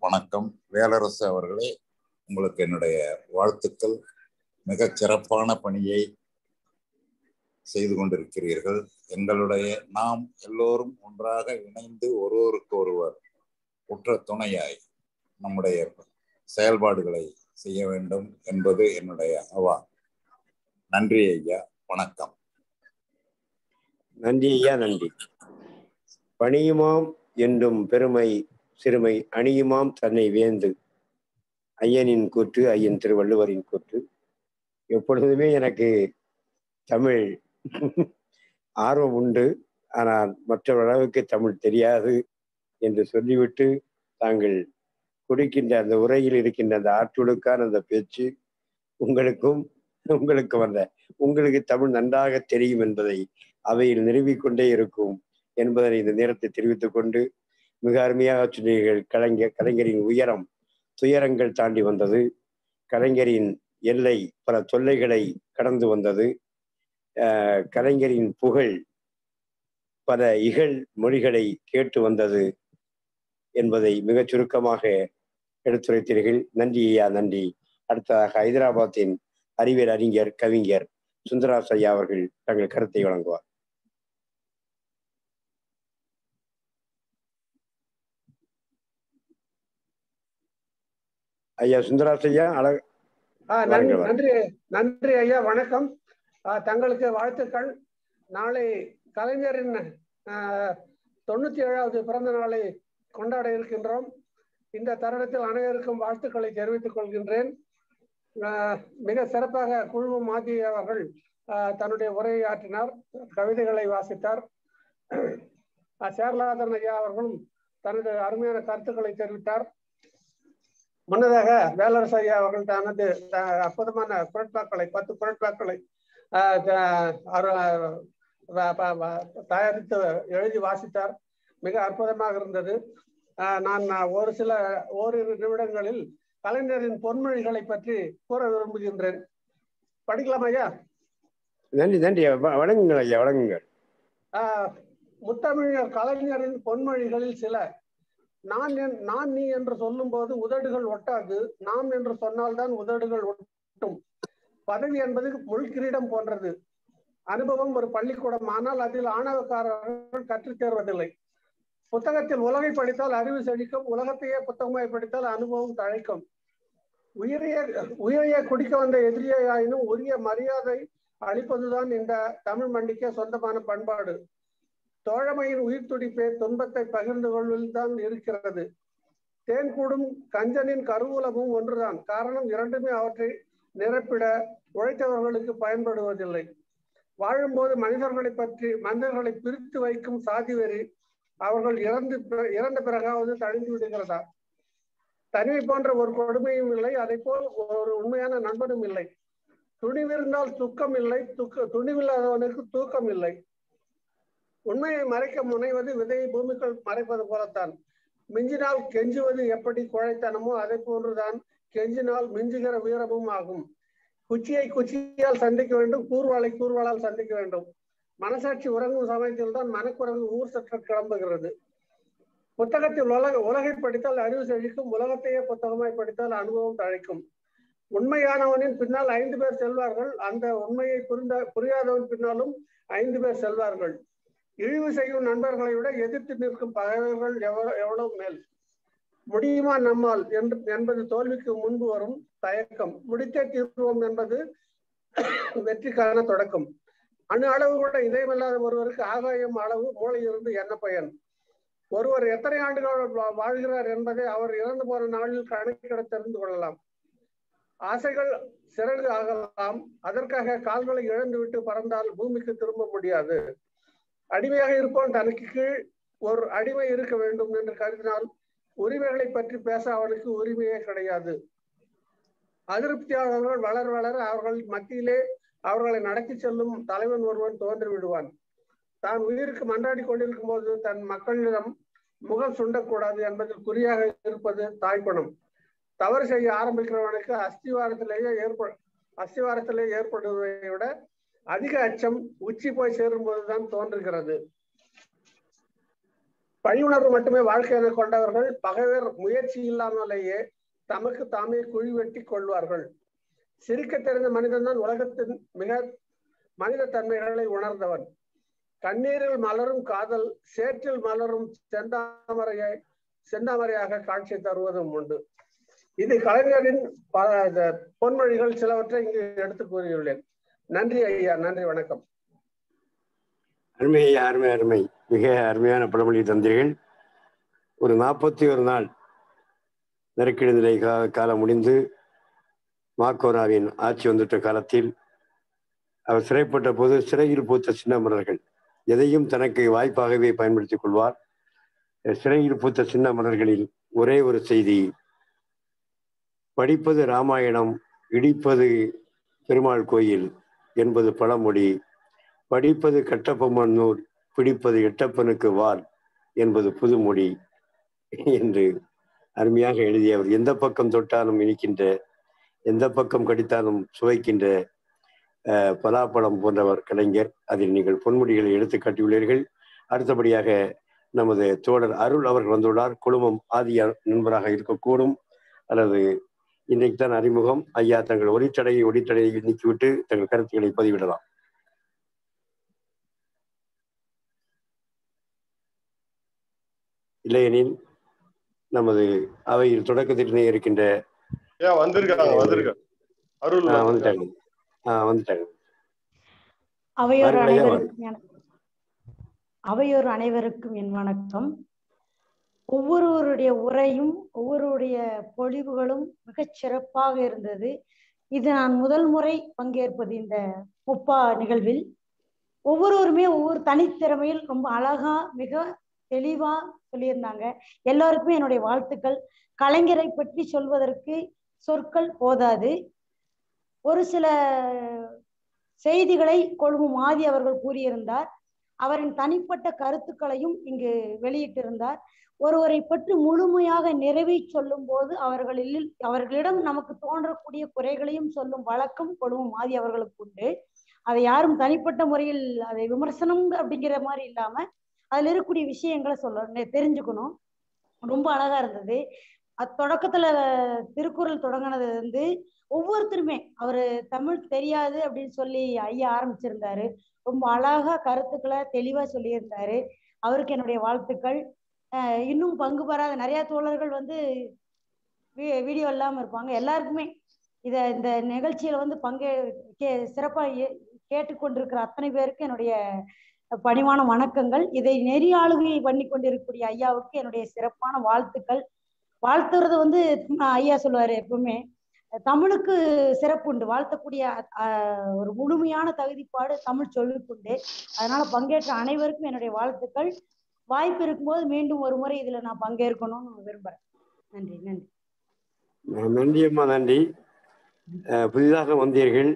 வணக்கம். வேலரசு அவர்களே, உங்களுக்கு என்னுடைய வாழ்த்துக்கள். மிகச் சிறப்பான பணியை செய்து கொண்டிருக்கிறீர்கள். நாம் எல்லோரும் ஒன்றாக இணைந்து ஒருவருக்கு ஒருவர் உற்ற துணையாய் நம்முடைய செயல்பாடுகளை செய்ய வேண்டும் என்பது என்னுடைய அவா. நன்றி ஐயா, வணக்கம். நன்றி ஐயா, நன்றி. பணியுமாம் என்றும் பெருமை சிறுமை அணியுமாம் தன்னை வேந்து, ஐயனின் கூற்று, ஐயன் திருவள்ளுவரின் கூற்று. எப்பொழுதுமே எனக்கு தமிழ் ஆர்வம் உண்டு, ஆனால் மற்ற அளவுக்கு தமிழ் தெரியாது என்று சொல்லிவிட்டு தாங்கள் கொடுக்கின்ற அந்த உரையில் இருக்கின்ற அந்த ஆற்றலுக்கான அந்த பேச்சு உங்களுக்கு தமிழ் நன்றாக தெரியும் என்பதை அவையில் நிறுவிக்கொண்டே இருக்கும் என்பதனை இந்த நேரத்தை தெரிவித்துக் கொண்டு, மிக அருமையாக சொன்னீர்கள். கலைஞரின் உயரம் துயரங்கள் தாண்டி வந்தது. கலைஞரின் எல்லை பல தொல்லைகளை கடந்து வந்தது. கலைஞரின் புகழ் பல இகழ் மொழிகளை கேட்டு வந்தது என்பதை மிகச் சுருக்கமாக எடுத்துரைத்தீர்கள். நன்றி ஐயா, நன்றி. அடுத்ததாக ஹைதராபாத்தின் அறிவியல் அறிஞர் கவிஞர் சுந்தராஸ் ஐயா அவர்கள் தங்கள் கருத்தை வழங்குவார். ஐயா சுந்தராஸ் ஐயா, நன்றி ஐயா, வணக்கம். தங்களுக்கு வாழ்த்துக்கள். நாளை கலைஞரின் 97வது பிறந்த நாளை கொண்டாட இருக்கின்றோம். இந்த தருணத்தில் அனைவருக்கும் வாழ்த்துக்களை தெரிவித்துக் கொள்கின்றேன். மிக சிறப்பாக குழுமம் மாதி அவர்கள் தன்னுடைய உரையை ஆற்றினார், கவிதைகளை வாசித்தார். சேர்லாதன் ஐயா அவர்களும் தனது அருமையான கருத்துக்களை தெரிவித்தார். முன்னதாக வேலரசு ஐயா அவர்கள் தனது அற்புதமான குரட்பாக்களை 10 குரட்பாக்களை தயாரித்து எழுதி வாசித்தார். மிக அற்புதமாக இருந்தது. நான் ஓரிரு நிமிடங்களில் கலைஞரின் பொன்மொழிகளை பற்றி கூற விரும்புகின்றேன். படிக்கலாம் ஐயா? நன்றி நன்றி, வணங்குங்கள் ஐயா, வணங்குங்கள். முத்தமிழர் கலைஞரின் பொன்மொழிகளில் சில. நான் நீ என்று சொல்லும் போது உதடுகள் ஒட்டாது, நாம் என்று சொன்னால்தான் உதடுகள் ஒட்டும். பதவி என்பது முள்கிரீடம் போன்றது. அனுபவம் ஒரு பள்ளிக்கூடம், ஆனால் அதில் ஆணவக்காரர்கள் கற்றுத் தேர்வதில்லை. புத்தகத்தில் உலகை படித்தால் அறிவு செழிக்கும், உலகத்தையே புத்தகமாய் படித்தால் அனுபவம் தழைக்கும். உயிரையே குடிக்க வந்த எதிரியாயினும் உரிய மரியாதை அளிப்பதுதான் இந்த தமிழ் மண்ணிக்கே சொந்தமான பண்பாடு. தோழமையின் உயிர் துடிப்பே துன்பத்தை பகிர்ந்து கொள்வதில் தான் இருக்கிறது. தேன் கூடும் கஞ்சனின் கருவூலமும் ஒன்றுதான். காரணம் இரண்டுமே அவற்றை நிரப்பிட உழைத்தவர்களுக்கு பயன்படுவதில்லை. வாழும்போது மனிதர்களை பிரித்து வைக்கும் சாதி வெறி அவர்கள் இறந்த பிறகாவது தழிந்து விடுகிறதா? தனிமை போன்ற ஒரு கொடுமையும் இல்லை, அதை போல் ஒரு உண்மையான நண்பனும் இல்லை. துணிவிருந்தால் துக்கம் இல்லை, துணிவில்லாதவனுக்கு தூக்கம் இல்லை. உண்மையை மறைக்க முனைவது விதையை பூமிக்குள் மறைப்பது போலத்தான். மிஞ்சினால் கெஞ்சுவது எப்படி குழைத்தனமோ அதை போன்றுதான் கெஞ்சினால் மிஞ்சுகிற வீரமும் ஆகும். குச்சியை குச்சியால் சந்திக்க வேண்டும், கூர்வாளை கூர்வாளால் சந்திக்க வேண்டும். மனசாட்சி உறங்கும் சமயத்தில் தான் மனக்குரங்கு ஊர் சற்ற கிளம்புகிறது. புத்தகத்தில் உலகை படித்தால் அறிவு செழிக்கும், உலகத்தையே புத்தகமாய் படித்தால் அனுபவம் தழைக்கும். உண்மையானவனின் பின்னால் 5 பேர் செல்வார்கள், அந்த உண்மையை புரியாதவன் பின்னாலும் 5 பேர் செல்வார்கள். இழிவு செய்யும் நண்பர்களை விட எதிர்த்து நிற்கும் பகைவர்கள் எவ்வளவு மேல். முடியுமா நம்மால் என்பது தோல்விக்கு முன்பு வரும் தயக்கம். முடித்தே தீர்வோம் என்பது வெற்றிக்கான தொடக்கம். அணு அளவு கூட இதயமில்லாத ஒருவருக்கு ஆகாயம் அளவு மூளை இருந்து என்ன பயன்? ஒருவர் எத்தனை ஆண்டுகள் வாழ்கிறார் என்பதை அவர் இறந்து போன நாளில் கணக்கிட தெரிந்து கொள்ளலாம். ஆசைகள் சிறகு ஆகலாம், அதற்காக கால்களை இழந்துவிட்டு பறந்தால் பூமிக்கு திரும்ப முடியாது. அடிமையாக இருப்பவன் தனக்கு கீழ் ஒரு அடிமை இருக்க வேண்டும் என்று கருதினால் உரிமைகளை பற்றி பேச அவனுக்கு உரிமையே கிடையாது. அதிருப்தியாளர்கள் வளர வளர அவர்கள் மத்தியிலே அவர்களை நடத்தி செல்லும் தலைவன் ஒருவன் தோன்றி விடுவான். தான் உயிருக்கு மன்றாடி கொண்டிருக்கும் போது தன் மக்களிடம் முகம் சுண்டக்கூடாது என்பதில் குறியாக இருப்பது தாய்ப்பணம். தவறு செய்ய ஆரம்பிக்கிறவனுக்கு அஸ்திவாரத்திலே ஏற்படுவதை விட அதிக அச்சம் உச்சி போய் சேரும் போதுதான் தோன்றுகிறது. பழியுணர்வு மட்டுமே வாழ்க்கை என கொண்டவர்கள் பகைவர் முயற்சி இல்லாமலேயே தமக்கு தாமே குழி வெட்டி கொள்வார்கள். சிரிக்க தெரிந்த மனிதன் தான் உலகத்தின் மிக மனித தன்மைகளை உணர்ந்தவன். கண்ணீரில் மலரும் காதல் சேற்றில் மலரும் செந்தாமரையாக காட்சி தருவதும் உண்டு. இது கலைஞரின் பொன்மொழிகள் சிலவற்றை இங்கு எடுத்து கூறியுள்ளேன். நன்றி ஐயா, நன்றி, வணக்கம். அருமை ஐயா, அருமை அருமை, மிக அருமையான பழமொழி தந்தீர்கள். ஒரு 41 நாள் நெருக்கடி நிலை காலம் முடிந்து மாக்கோராவின் ஆட்சி வந்துட்ட காலத்தில் அவர் சிறைப்பட்ட போது சிறையில் பூத்த சின்ன மலர்கள் எதையும் தனக்கு வாய்ப்பாகவே பயன்படுத்திக் கொள்வார். சிறையில் பூத்த சின்ன மலர்களில் ஒரே ஒரு செய்தி: படிப்பது ராமாயணம், இடிப்பது பெருமாள் கோயில் என்பது பழமொழி. படிப்பது கட்டபொம்மன் நூல், பிடிப்பது எட்டப்பனுக்கு வால் என்பது புதுமொழி என்று அருமையாக எழுதியவர். எந்த பக்கம் தொட்டாலும் இனிக்கின்ற, எந்த பக்கம் கடித்தாலும் சுவைக்கின்ற பலாப்பழம் போன்றவர் கலைஞர். அதில் நீங்கள் பொன்முடிகளை எடுத்து காட்டியுள்ளீர்கள். அடுத்தபடியாக நமது தோழர் அருள் அவர்கள் வந்துள்ளார். குழுமம் ஆதிய நண்பராக இருக்கக்கூடும், அல்லது இன்றைக்கு தான் அறிமுகம். ஐயா, தங்கள் ஒளித்தடையை நீக்கிவிட்டு தங்கள் கருத்துக்களை பதிவிடலாம். இல்லையெனில் நமது அவையில் தொடக்கத்திலே இருக்கின்ற அவையோர் அனைவருக்கும் என் வணக்கம். ஒவ்வொருவருடைய உரையும் ஒவ்வொருடைய பொழிவுகளும் மிகச் சிறப்பாக இருந்தது. இது நான் முதல் முறை பங்கேற்பது இந்த முப்பா நிகழ்வில். ஒவ்வொருவருமே ஒவ்வொரு தனித்திறமையில் ரொம்ப அழகா மிக தெளிவா சொல்லியிருந்தாங்க. எல்லாருக்குமே என்னுடைய வாழ்த்துக்கள். கலைஞரை பற்றி சொல்வதற்கு சொற்கள் போதாது. ஒரு சில செய்திகளை கொழும்பும் ஆதி அவர்கள் கூறியிருந்தார். அவரின் தனிப்பட்ட கருத்துக்களையும் இங்கு வெளியிட்டிருந்தார். ஒருவரை பற்றி முழுமையாக நிறைவே சொல்லும் போது அவர்களிடம் நமக்கு தோன்றக்கூடிய குறைகளையும் சொல்லும் வழக்கம் கொழும்பும் ஆதி அவர்களுக்கு உண்டு. அதை யாரும் தனிப்பட்ட முறையில் அதை விமர்சனம் அப்படிங்கிற மாதிரி இல்லாம அதுல இருக்கக்கூடிய விஷயங்களை தெரிஞ்சுக்கணும். ரொம்ப அழகா இருந்தது. தொடக்கத்துல திருக்குறள் தொடங்கினது வந்து ஒவ்வொருத்தருமே அவரு தமிழ் தெரியாது அப்படின்னு சொல்லி ஐயா ஆரம்பிச்சிருந்தாரு. ரொம்ப அழகா கருத்துக்களை தெளிவா சொல்லியிருந்தாரு. அவருக்கு என்னுடைய வாழ்த்துக்கள். இன்னும் பங்கு பெறாத நிறைய தோழர்கள் வந்து வீடியோ இல்லாம இருப்பாங்க. எல்லாருக்குமே இந்த நிகழ்ச்சியில வந்து சிறப்பா கேட்டுக்கொண்டிருக்கிற அத்தனை பேருக்கு என்னுடைய பணிவான வணக்கங்கள். இதை நெறியாளுகை பண்ணி கொண்டிருக்கக்கூடிய ஐயாவுக்கு என்னுடைய சிறப்பான வாழ்த்துக்கள். வாழ்த்துறது வந்து ஐயா சொல்லுவாரு, எப்பவுமே தமிழுக்கு சிறப்பு உண்டு, வாழ்த்தக்கூடிய ஒரு முழுமையான தகுதிப்பாடு தமிழ் சொல்லுக்குண்டு. அதனால பங்கேற்ற அனைவருக்கும் என்னுடைய வாழ்த்துக்கள். வாய்ப்பு இருக்கும்போது மீண்டும் ஒரு முறை இதுல நான் பங்கேற்கணும்னு விரும்புறேன். நன்றி. நன்றி. நன்றி அம்மா, நன்றி. புதிதாக வந்தீர்கள்.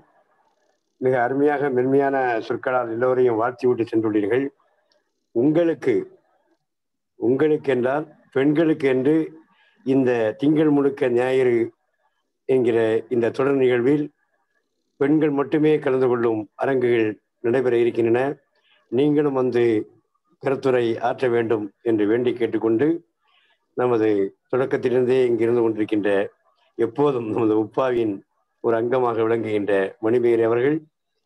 மிக அருமையாக மென்மையான சொற்களால் எல்லோரையும் வாழ்த்தி விட்டு சென்றுள்ளீர்கள். உங்களுக்கு என்றால் பெண்களுக்கு என்று இந்த திங்கள் முழுக்க ஞாயிறு என்கிற இந்த தொடர் நிகழ்வில் பெண்கள் மட்டுமே கலந்து கொள்ளும் அரங்குகள் நடைபெற இருக்கின்றன. நீங்களும் வந்து கருத்துரை ஆற்ற வேண்டும் என்று வேண்டி கேட்டுக்கொண்டு, நமது தொடக்கத்திலிருந்தே இங்கிருந்து கொண்டிருக்கின்ற எப்போதும் நமது உப்பாவின் ஒரு அங்கமாக விளங்குகின்ற மணிமேகலை அவர்கள்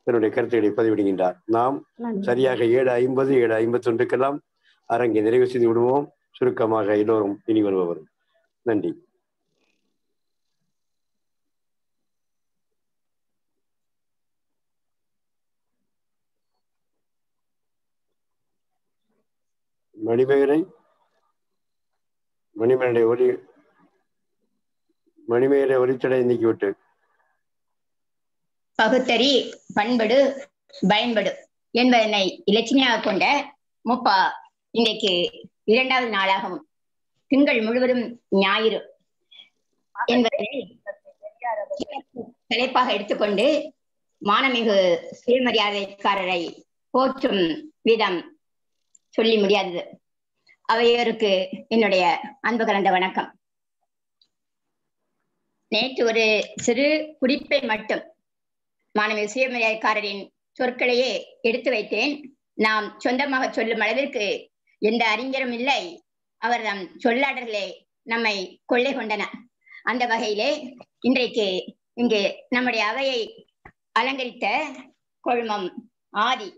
தன்னுடைய கருத்துக்களை பதிவிடுகின்றார். நாம் சரியாக 7:50 7:51 அரங்கை நிறைவு செய்து விடுவோம். சுருக்கமாக எல்லோரும் இனி வருபவர். நன்றி. மணிமேகலை ஒலித்தடை நீக்கிவிட்டு பகுத்தறி பண்படு பயன்படு என்பதனை இலட்சியமாக கொண்ட முப்பா இன்றைக்கு 2வது நாளாகவும் திங்கள் முழுவதும் ஞாயிறு என்பதனை தலைப்பாக எடுத்துக்கொண்டு மானமிகு சுயமரியாதைக்காரரை போற்றும் விதம் சொல்லி முடியாதது. அவையோருக்கு என்னுடைய அன்பு கலந்த வணக்கம். நேற்று ஒரு சிறு குறிப்பை மட்டும் மாணவி சுயமரியாதைக்காரரின் சொற்களையே எடுத்து வைத்தேன். நாம் சொந்தமாக சொல்லும் அளவிற்கு எந்த அறிஞரும் இல்லை. அவர் நம் சொல்லாடல்களே நம்மை கொள்ளை கொண்டன. அந்த வகையிலே இன்றைக்கு இங்கு நம்முடைய அவையை அலங்கரித்த கொழுமம் ஆதி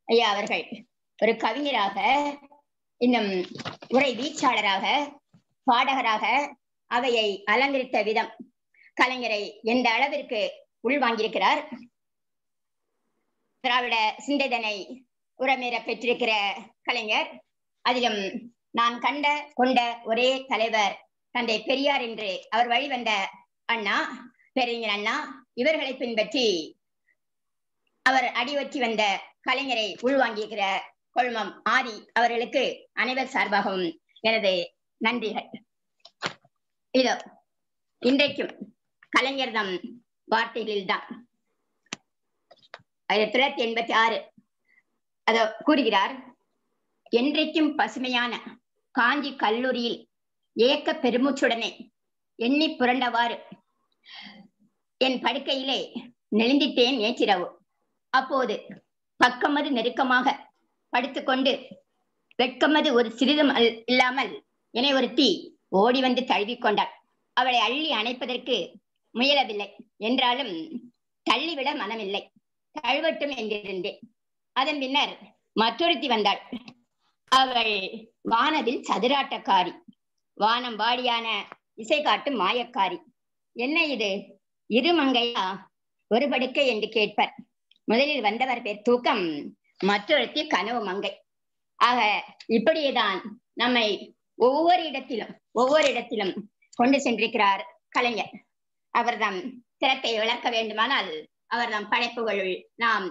ஐயா அவர்கள் ஒரு கவிஞராக, இன்னும் உரை வீச்சாளராக, பாடகராக அவையை அலங்கரித்த விதம், கலைஞரை எந்த அளவிற்கு உள்வாங்கியிருக்கிறார். திராவிட சிந்தனை உரமேற பெற்றிருக்கிற கலைஞர். அதிலும் நான் கொண்ட ஒரே தலைவர் தந்தை பெரியார் என்று அவர் வழிவந்த அண்ணா, பெரியஞர் அண்ணா, இவர்களை பின்பற்றி அவர் அடிவற்றி வந்த கலைஞரை உள்வாங்கியிருக்கிற கொழுமம் ஆதி அவர்களுக்கு அனைவர் சார்பாகவும் எனது நன்றிகள். இதோ இன்றைக்கும் கலைஞர் தம் வார்த்தைகளில்தான் 1986 அத கூறுகிறார். என்றைக்கும் பசுமையான காஞ்சி கல்லூரியில் ஏக்க பெருமூச்சுடனே எண்ணி புரண்டவாறு என் படுக்கையிலே நெளிந்திட்டேன் நேற்றிரவு. அப்போது பக்கமது நெருக்கமாக படுத்துக்கொண்டு வெட்கமது ஒரு சிறிதும் இல்லாமல் என்னை ஒருத்தி ஓடி வந்து தழுவிக்கொண்டாள். அவளை அள்ளி அணைப்பதற்கு முயலவில்லை என்றாலும் தள்ளிவிட மனமில்லை. தழுவட்டும் என்றிருந்தேன். அதன் பின்னர் மற்றொருத்தி வந்தாள். அவள் வானவில் சதுராட்டக்காரி, வானம் வாடியான இசை காட்டும் மாயக்காரி. என்ன இது, இரு மங்கையா ஒரு படுக்கை என்று கேட்பர். முதலில் வந்தவர் பேர் தூக்கம், மற்றொருத்தி கனவு மங்கை. ஆக இப்படியேதான் நம்மை ஒவ்வொரு இடத்திலும் கொண்டு சென்றிருக்கிறார் கலைஞர். அவர்தான் திறத்தை வளர்க்க வேண்டுமானால் அவர்தான் படைப்புகளுள் நாம்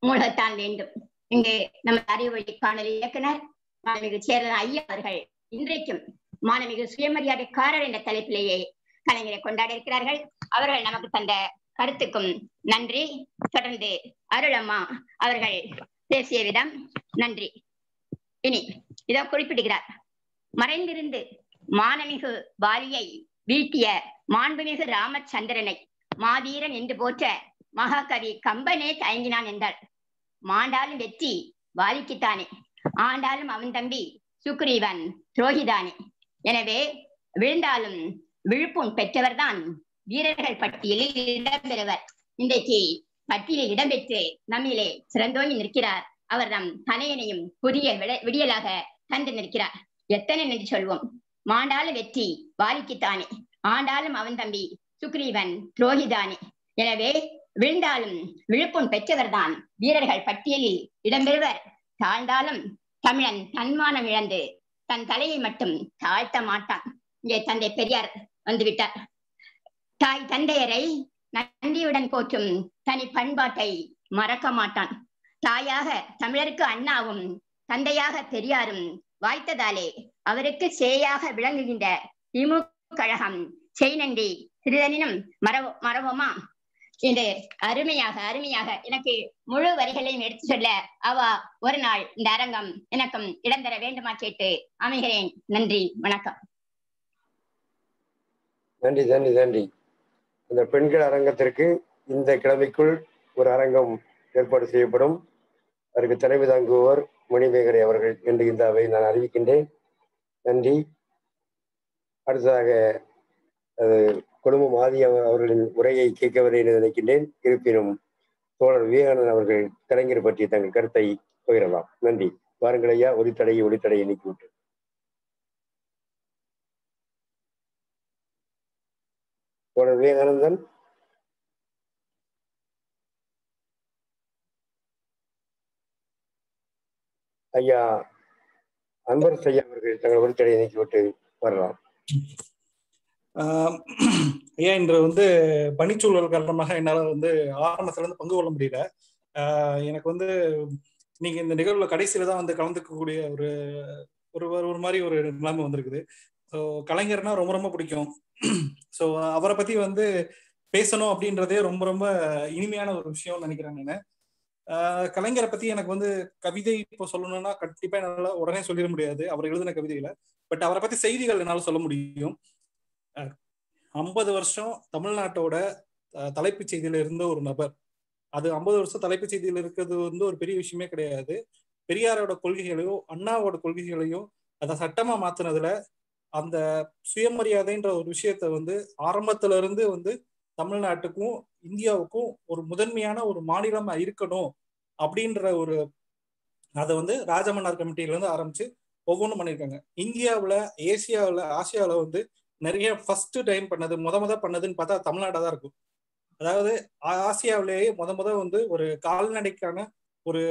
மூழ்கத்தான் வேண்டும். இங்கு நமது அறிவொளி காணொலி இயக்குனர் மாணமிகு சேரன் ஐயா அவர்கள் இன்றைக்கும் மாணமிகு சுயமரியாதைக்காரர் என்ற தலைப்பிலேயே கலைஞரை கொண்டாட இருக்கிறார்கள். அவர்கள் நமக்கு தந்த கருத்துக்கும் நன்றி. தொடர்ந்து அருளம்மா அவர்கள் பேசிய விதம் நன்றி. இனி இதோ குறிப்பிடுகிறார். மறைந்திருந்து மானமிகு வாலியை வீழ்த்திய மாண்புமிகு ராமச்சந்திரனை மாவீரன் என்று போற்ற மகாகவி கம்பனே தயங்கினான் என்றார். மாண்டாலும் வெற்றி வாலிக்குத்தானே, ஆண்டாலும் அவன் தம்பி சுக்ரீவன் துரோகிதானே. எனவே விழுந்தாலும் விழுப்புண் பெற்றவர்தான் வீரர்கள் பட்டியலில் இடம்பெறுவர். இன்றைக்கு பட்டியலில் இடம்பெற்று நம்மிலே சிறந்தோங்கி நிற்கிறார். அவர் நம் தனையனையும் புதிய விடியலாக தந்து நிற்கிறார். எத்தனை நன்றி சொல்வோம். மாண்டாலும் வெற்றி வாலிக்குத்தானே, ஆண்டாலும் அவன் தம்பி சுக்ரீவன் துரோகிதானே. எனவே விழுந்தாலும் விழுப்புண் பெற்றவர்தான் வீரர்கள் பட்டியலில் இடம்பெறுவர். தாழ்ந்தாலும் தமிழன் தன்மானம் இழந்து தன் தலையை மட்டும் தாழ்த்த மாட்டான். இங்கே தந்தை பெரியார் வந்துவிட்டார். தாய் தந்தையரை நன்றியுடன் போற்றும் தனி பண்பாட்டை மறக்க மாட்டான். தாயாக தமிழருக்கு அண்ணாவும், தந்தையாக பெரியாரும் வாய்த்ததாலே அவருக்கு சேயாக விளங்குகின்ற திமுக கழகம் செய் நன்றி சிறிதனினும் மறவோமா என்று அருமையாக எனக்கு முழு வரிகளையும் எடுத்து சொல்ல அவா ஒரு நாள் இந்த அரங்கம் எனக்கும் இடம் தர வேண்டுமா கேட்டு அமைகிறேன். நன்றி, வணக்கம். நன்றி. இந்த பெண்கள் அரங்கத்திற்கு இந்த கிழமைக்குள் ஒரு அரங்கம் ஏற்பாடு செய்யப்படும். அதற்கு தலைமை தாங்குவோர் மணிமேகலை அவர்கள் என்று இந்த அவை நான் அறிவிக்கின்றேன். நன்றி. அடுத்ததாக குடும்பம் ஆதி அவர்களின் உரையை கேட்கவில்லை என்று நினைக்கின்றேன். இருப்பினும் தோழர் விவேகானந்தன் அவர்கள் கலைஞர் பற்றிய தங்கள் கருத்தை பகிரலாம். நன்றி. வாருங்கள் ஐயா. ஒளித்தடையை நீக்கிவிட்டு தோழர் விவேகானந்தன். ஐயா அன்பர் ஐயா அவர்கள் தங்கள் ஒளித்தடையை நீக்கிவிட்டு வரலாம். ஐயா, இன்று பணிச்சூழல் காரணமாக என்னால் ஆரம்பத்துல இருந்து பங்கு கொள்ள முடியல. எனக்கு நீங்க இந்த நிகழ்வுல கடைசியில தான் கலந்துக்கக்கூடிய ஒரு மாதிரி ஒரு நிலைமை வந்திருக்குது. ஸோ கலைஞர்னா ரொம்ப ரொம்ப பிடிக்கும். ஸோ அவரை பத்தி பேசணும் அப்படின்றதே ரொம்ப ரொம்ப இனிமையான ஒரு விஷயம்னு நினைக்கிறேன் நான். கலைஞரை பத்தி எனக்கு கவிதை இப்போ சொல்லணும்னா கண்டிப்பா என்னால உடனே சொல்லிட முடியாது அவர் எழுதின கவிதைகளை. பட் அவரை பத்தி செய்திகள் என்னால சொல்ல முடியும். 50 வருஷம் தமிழ்நாட்டோட தலைப்புச் செய்தியில இருந்த ஒரு நபர். அது 50 வருஷம் தலைப்புச் செய்தியில இருக்கிறது ஒரு பெரிய விஷயமே கிடையாது. பெரியாரோட கொள்கைகளையோ அண்ணாவோட கொள்கைகளையோ அதை சட்டமா மாத்தினதுல அந்த சுயமரியாதைன்ற ஒரு விஷயத்த ஆரம்பத்துல இருந்து தமிழ்நாட்டுக்கும் இந்தியாவுக்கும் ஒரு முதன்மையான ஒரு மாநிலமா இருக்கணும் அப்படின்ற ஒரு அதை ராஜமன்னார் கமிட்டியில இருந்து ஆரம்பிச்சு ஒவ்வொன்றும் பண்ணியிருக்காங்க. இந்தியாவுல ஆசியாவில் நிறைய ஃபர்ஸ்ட் டைம் பண்ணது முத பண்ணதுன்னு பார்த்தா தமிழ்நாடா தான் இருக்கும். அதாவது ஆசியாவிலேயே முத ஒரு கால்நடைக்கான ஒரு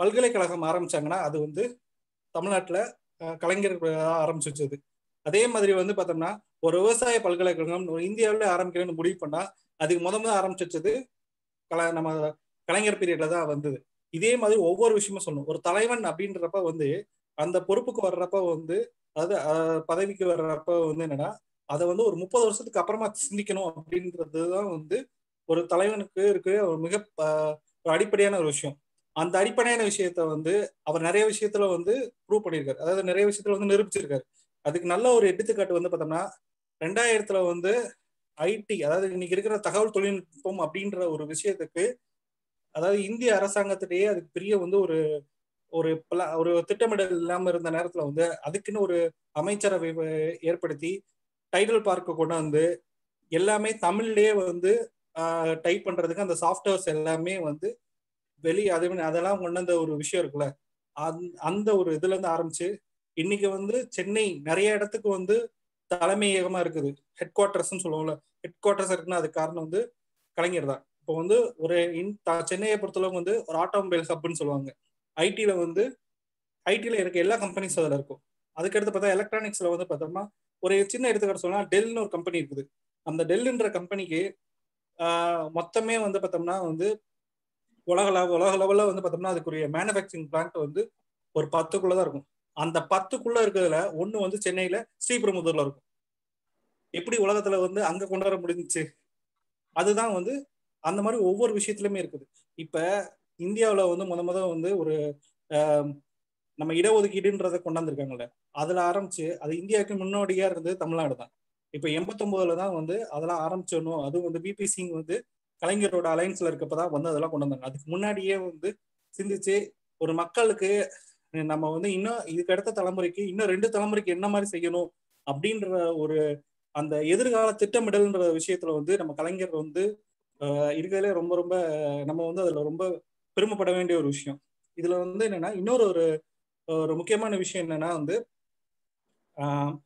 பல்கலைக்கழகம் ஆரம்பிச்சாங்கன்னா அது தமிழ்நாட்டுல கலைஞர் ஆரம்பிச்சு வச்சது. அதே மாதிரி பார்த்தோம்னா ஒரு விவசாய பல்கலைக்கழகம் இந்தியாவில ஆரம்பிக்கணும்னு முடிவு பண்ணா அதுக்கு முத ஆரம்பிச்சு வச்சது நம்ம கலைஞர் பீரியட்ல தான் வந்தது. இதே மாதிரி ஒவ்வொரு விஷயமும் சொல்லணும். ஒரு தலைவன் அப்படின்றப்ப அந்த பொறுப்புக்கு வர்றப்ப அதாவது பதவிக்கு வர்றப்ப என்னன்னா அதை ஒரு 30 வருஷத்துக்கு அப்புறமா சிந்திக்கணும் அப்படின்றதுதான் ஒரு தலைவனுக்கு இருக்க ஒரு மிக ஒரு அடிப்படையான ஒரு விஷயம். அந்த அடிப்படையான விஷயத்த அவர் நிறைய விஷயத்துல ப்ரூவ் பண்ணியிருக்காரு. அதாவது நிறைய விஷயத்துல நிரூபிச்சிருக்காரு. அதுக்கு நல்ல ஒரு எடுத்துக்காட்டு பார்த்தோம்னா 2000 ஐடி, அதாவது இன்னைக்கு இருக்கிற தகவல் தொழில்நுட்பம் அப்படின்ற ஒரு விஷயத்துக்கு அதாவது இந்திய அரசாங்கத்திலேயே அதுக்கு பெரிய ஒரு ஒரு திட்டமிடல் இல்லாம இருந்த நேரத்துல அதுக்குன்னு ஒரு அமைச்சரவை ஏற்படுத்தி டைட்டில் பார்க்க கொண்டு எல்லாமே தமிழ்லயே டைப் பண்றதுக்கு அந்த சாஃப்ட்வேர்ஸ் எல்லாமே அதெல்லாம் கொண்டு வந்த ஒரு விஷயம் இருக்குல்ல. அந்த ஒரு இதுல இருந்து ஆரம்பிச்சு இன்னைக்கு சென்னை நிறைய இடத்துக்கு தலைமையகமா இருக்குது. ஹெட் குவார்டர்ஸ்ன்னு சொல்லுவோம்ல, ஹெட் குவார்டர்ஸ் இருக்குன்னா அதுக்கு காரணம் கலைஞர் தான். இப்போ ஒரு சென்னையை பொறுத்தளவு ஒரு ஆட்டோமொபைல் ஹப்னு சொல்லுவாங்க. ஐடில இருக்க எல்லா கம்பெனிஸ் அதில் இருக்கும். அதுக்கடுத்து பார்த்தா எலக்ட்ரானிக்ஸ்ல பார்த்தோம்னா ஒரு சின்ன எடுத்துக்காட்டு சொல்லலாம். டெல்னு ஒரு கம்பெனி இருக்குது. அந்த டெல்லுன்ற கம்பெனிக்கு மொத்தமே பார்த்தோம்னா உலக லெவலில் பார்த்தோம்னா அதுக்குரிய மேனுஃபேக்சரிங் பிளான்ட் ஒரு 10க்குள்ளதான் இருக்கும். அந்த 10க்குள்ள இருக்கிறதுல ஒண்ணு சென்னையில ஸ்ரீபெரும்புதூர்ல இருக்கும். எப்படி உலகத்துல அங்க கொண்டு வர முடிஞ்சிச்சு? அதுதான் அந்த மாதிரி ஒவ்வொரு விஷயத்துலயுமே இருக்குது. இப்ப இந்தியாவில முத ஒரு நம்ம இடஒதுக்கீடுன்றதை கொண்டாந்துருக்காங்கல்ல, அதுல ஆரம்பிச்சு அது இந்தியாவுக்கு முன்னோடியா இருந்தது தமிழ்நாடு தான். இப்ப 89ல தான் அதெல்லாம் ஆரம்பிச்சோம். அது பிபி சிங் கலைஞரோட அலைன்ஸ்ல இருக்கப்பதான் அதெல்லாம் கொண்டு வந்தாங்க. அதுக்கு முன்னாடியே சிந்திச்சு ஒரு மக்களுக்கு நம்ம இன்னும் இதுக்கு அடுத்த தலைமுறைக்கு இன்னும் 2 தலைமுறைக்கு என்ன மாதிரி செய்யணும் அப்படின்ற ஒரு அந்த எதிர்கால திட்டமிடல்ன்ற விஷயத்துல நம்ம கலைஞர் இருக்கிறதுல ரொம்ப ரொம்ப நம்ம அதுல ரொம்ப பெருமைப்பட வேண்டிய ஒரு விஷயம். இதுல என்னன்னா இன்னொரு ஒரு முக்கியமான விஷயம் என்னன்னா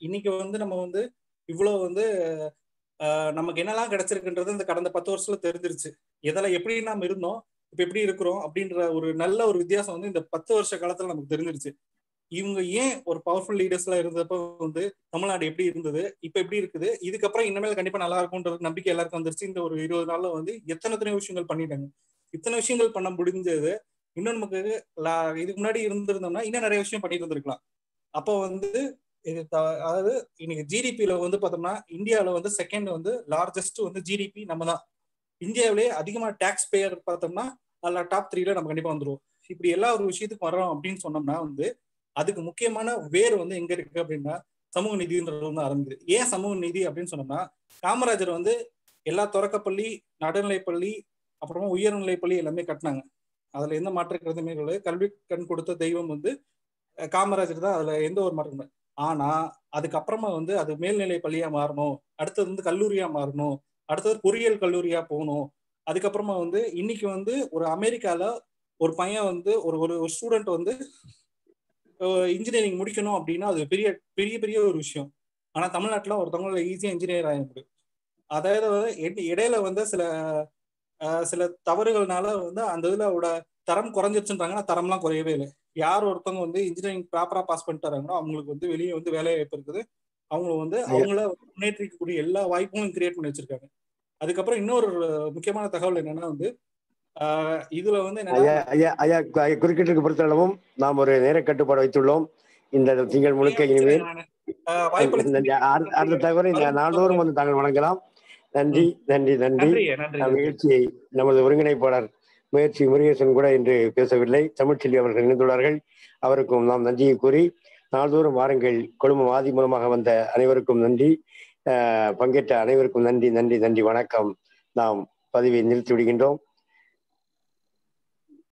இன்னைக்கு நம்ம இவ்வளவு நமக்கு என்னெல்லாம் கிடைச்சிருக்குன்றது இந்த கடந்த 10 வருஷத்துல தெரிஞ்சிருச்சு. எதெல்லாம் எப்படி நாம இருந்தோம், இப்ப எப்படி இருக்கிறோம் அப்படின்ற ஒரு நல்ல ஒரு வித்தியாசம் இந்த 10 வருஷ காலத்துல நமக்கு தெரிஞ்சிருச்சு. இவங்க ஏன் ஒரு பவர்ஃபுல் லீடர்ஸ் எல்லாம் இருந்தப்ப தமிழ்நாடு எப்படி இருந்தது, இப்ப எப்படி இருக்குது, இதுக்கப்புறம் இனிமேல் கண்டிப்பா நல்லா இருக்கும்ன்றது நம்பிக்கை எல்லாருக்கும் வந்துருச்சு. இந்த ஒரு 20 நாள்ல எத்தனை விஷயங்கள் பண்ணிட்டாங்க. இத்தனை விஷயங்கள் பண்ண முடிஞ்சது இன்னும் நமக்கு இதுக்கு முன்னாடி இருந்திருந்தோம்னா இன்னும் நிறைய விஷயம் பண்ணிட்டு இருந்திருக்கலாம். அப்போ வந்து இது அதாவது இன்னைக்கு ஜிடிபியில வந்து பார்த்தோம்னா இந்தியாவில் வந்து செகண்ட் வந்து லார்ஜஸ்ட் வந்து ஜிடிபி நம்ம தான். இந்தியாவிலேயே அதிகமாக டேக்ஸ் பேயர் பார்த்தோம்னா அதில் டாப் 3ல நம்ம கண்டிப்பாக வந்துருவோம். இப்படி எல்லா ஒரு விஷயத்துக்கும் வரோம் அப்படின்னு சொன்னோம்னா வந்து அதுக்கு முக்கியமான வேர் வந்து எங்க இருக்கு அப்படின்னா சமூக நீதின்றது வந்து ஆரம்பிக்குது. ஏன் சமூக நீதி அப்படின்னு சொன்னோம்னா காமராஜர் வந்து எல்லா தொடக்கப்பள்ளி, நடுநிலைப்பள்ளி, அப்புறமா உயர்நிலைப்பள்ளி எல்லாமே கட்டினாங்க. அதுல எந்த மாற்ற கருத்துமே கிடையாது. கல்வி கண் கொடுத்த தெய்வம் வந்து காமராஜர் தான், அதுல எந்த ஒரு மாற்றம் இல்லை. ஆனா அதுக்கப்புறமா வந்து அது மேல்நிலை பள்ளியா மாறணும், அடுத்தது வந்து கல்லூரியா மாறணும், அடுத்தது பொறியியல் கல்லூரியா போகணும். அதுக்கப்புறமா வந்து இன்னைக்கு வந்து ஒரு அமெரிக்கால ஒரு பையன் வந்து ஒரு ஸ்டூடெண்ட் வந்து இன்ஜினியரிங் முடிக்கணும் அப்படின்னா அது பெரிய பெரிய பெரிய ஒரு விஷயம். ஆனா தமிழ்நாட்டில் ஒருத்தவங்கள ஈஸியா இன்ஜினியர் ஆக முடியும். அதாவது இடையில வந்து சில தவறுகள்னால வந்து அந்த இதுல தரம் குறைஞ்சிருச்சுன்றாங்கன்னா தரம்லாம் குறையவே இல்லை. யார் ஒருத்தவங்க வந்து இன்ஜினியரிங் ப்ராப்பரா பாஸ் பண்ணிட்டு வராங்களோ அவங்களுக்கு வந்து வெளியே வந்து வேலை வாய்ப்பு இருக்குது. அவங்க வந்து அவங்கள முன்னேற்றிக்கக்கூடிய எல்லா வாய்ப்புகளும் கிரியேட் பண்ணி வச்சிருக்காங்க. அதுக்கப்புறம் இன்னொரு முக்கியமான தகவல் என்னன்னா வந்து இதுல வந்து குறுக்கீட்டுக்கு பொறுத்தளவும் நாம் ஒரு நேர கட்டுப்பாடு வைத்துள்ளோம். இந்த திங்கள் முழுக்க இனிமேல் அடுத்த தகவலை நாள்தோறும் வந்து தாங்கள் வழங்கலாம். நன்றி நன்றி நன்றி. நிகழ்ச்சியை நமது ஒருங்கிணைப்பாளர் முயற்சி முருகேசன் கூட இன்று பேசவில்லை, தமிழ்ச்செல்வி அவர்கள் இணைந்துள்ளார்கள். அவருக்கும் நாம் நன்றியை கூறி நாள்தோறும் வாருங்கள். குழுமம் ஆதி மூலமாக வந்த அனைவருக்கும் நன்றி, பங்கேற்ற அனைவருக்கும் நன்றி நன்றி நன்றி. வணக்கம். நாம் பதிவை நிறுத்தி விடுகின்றோம்.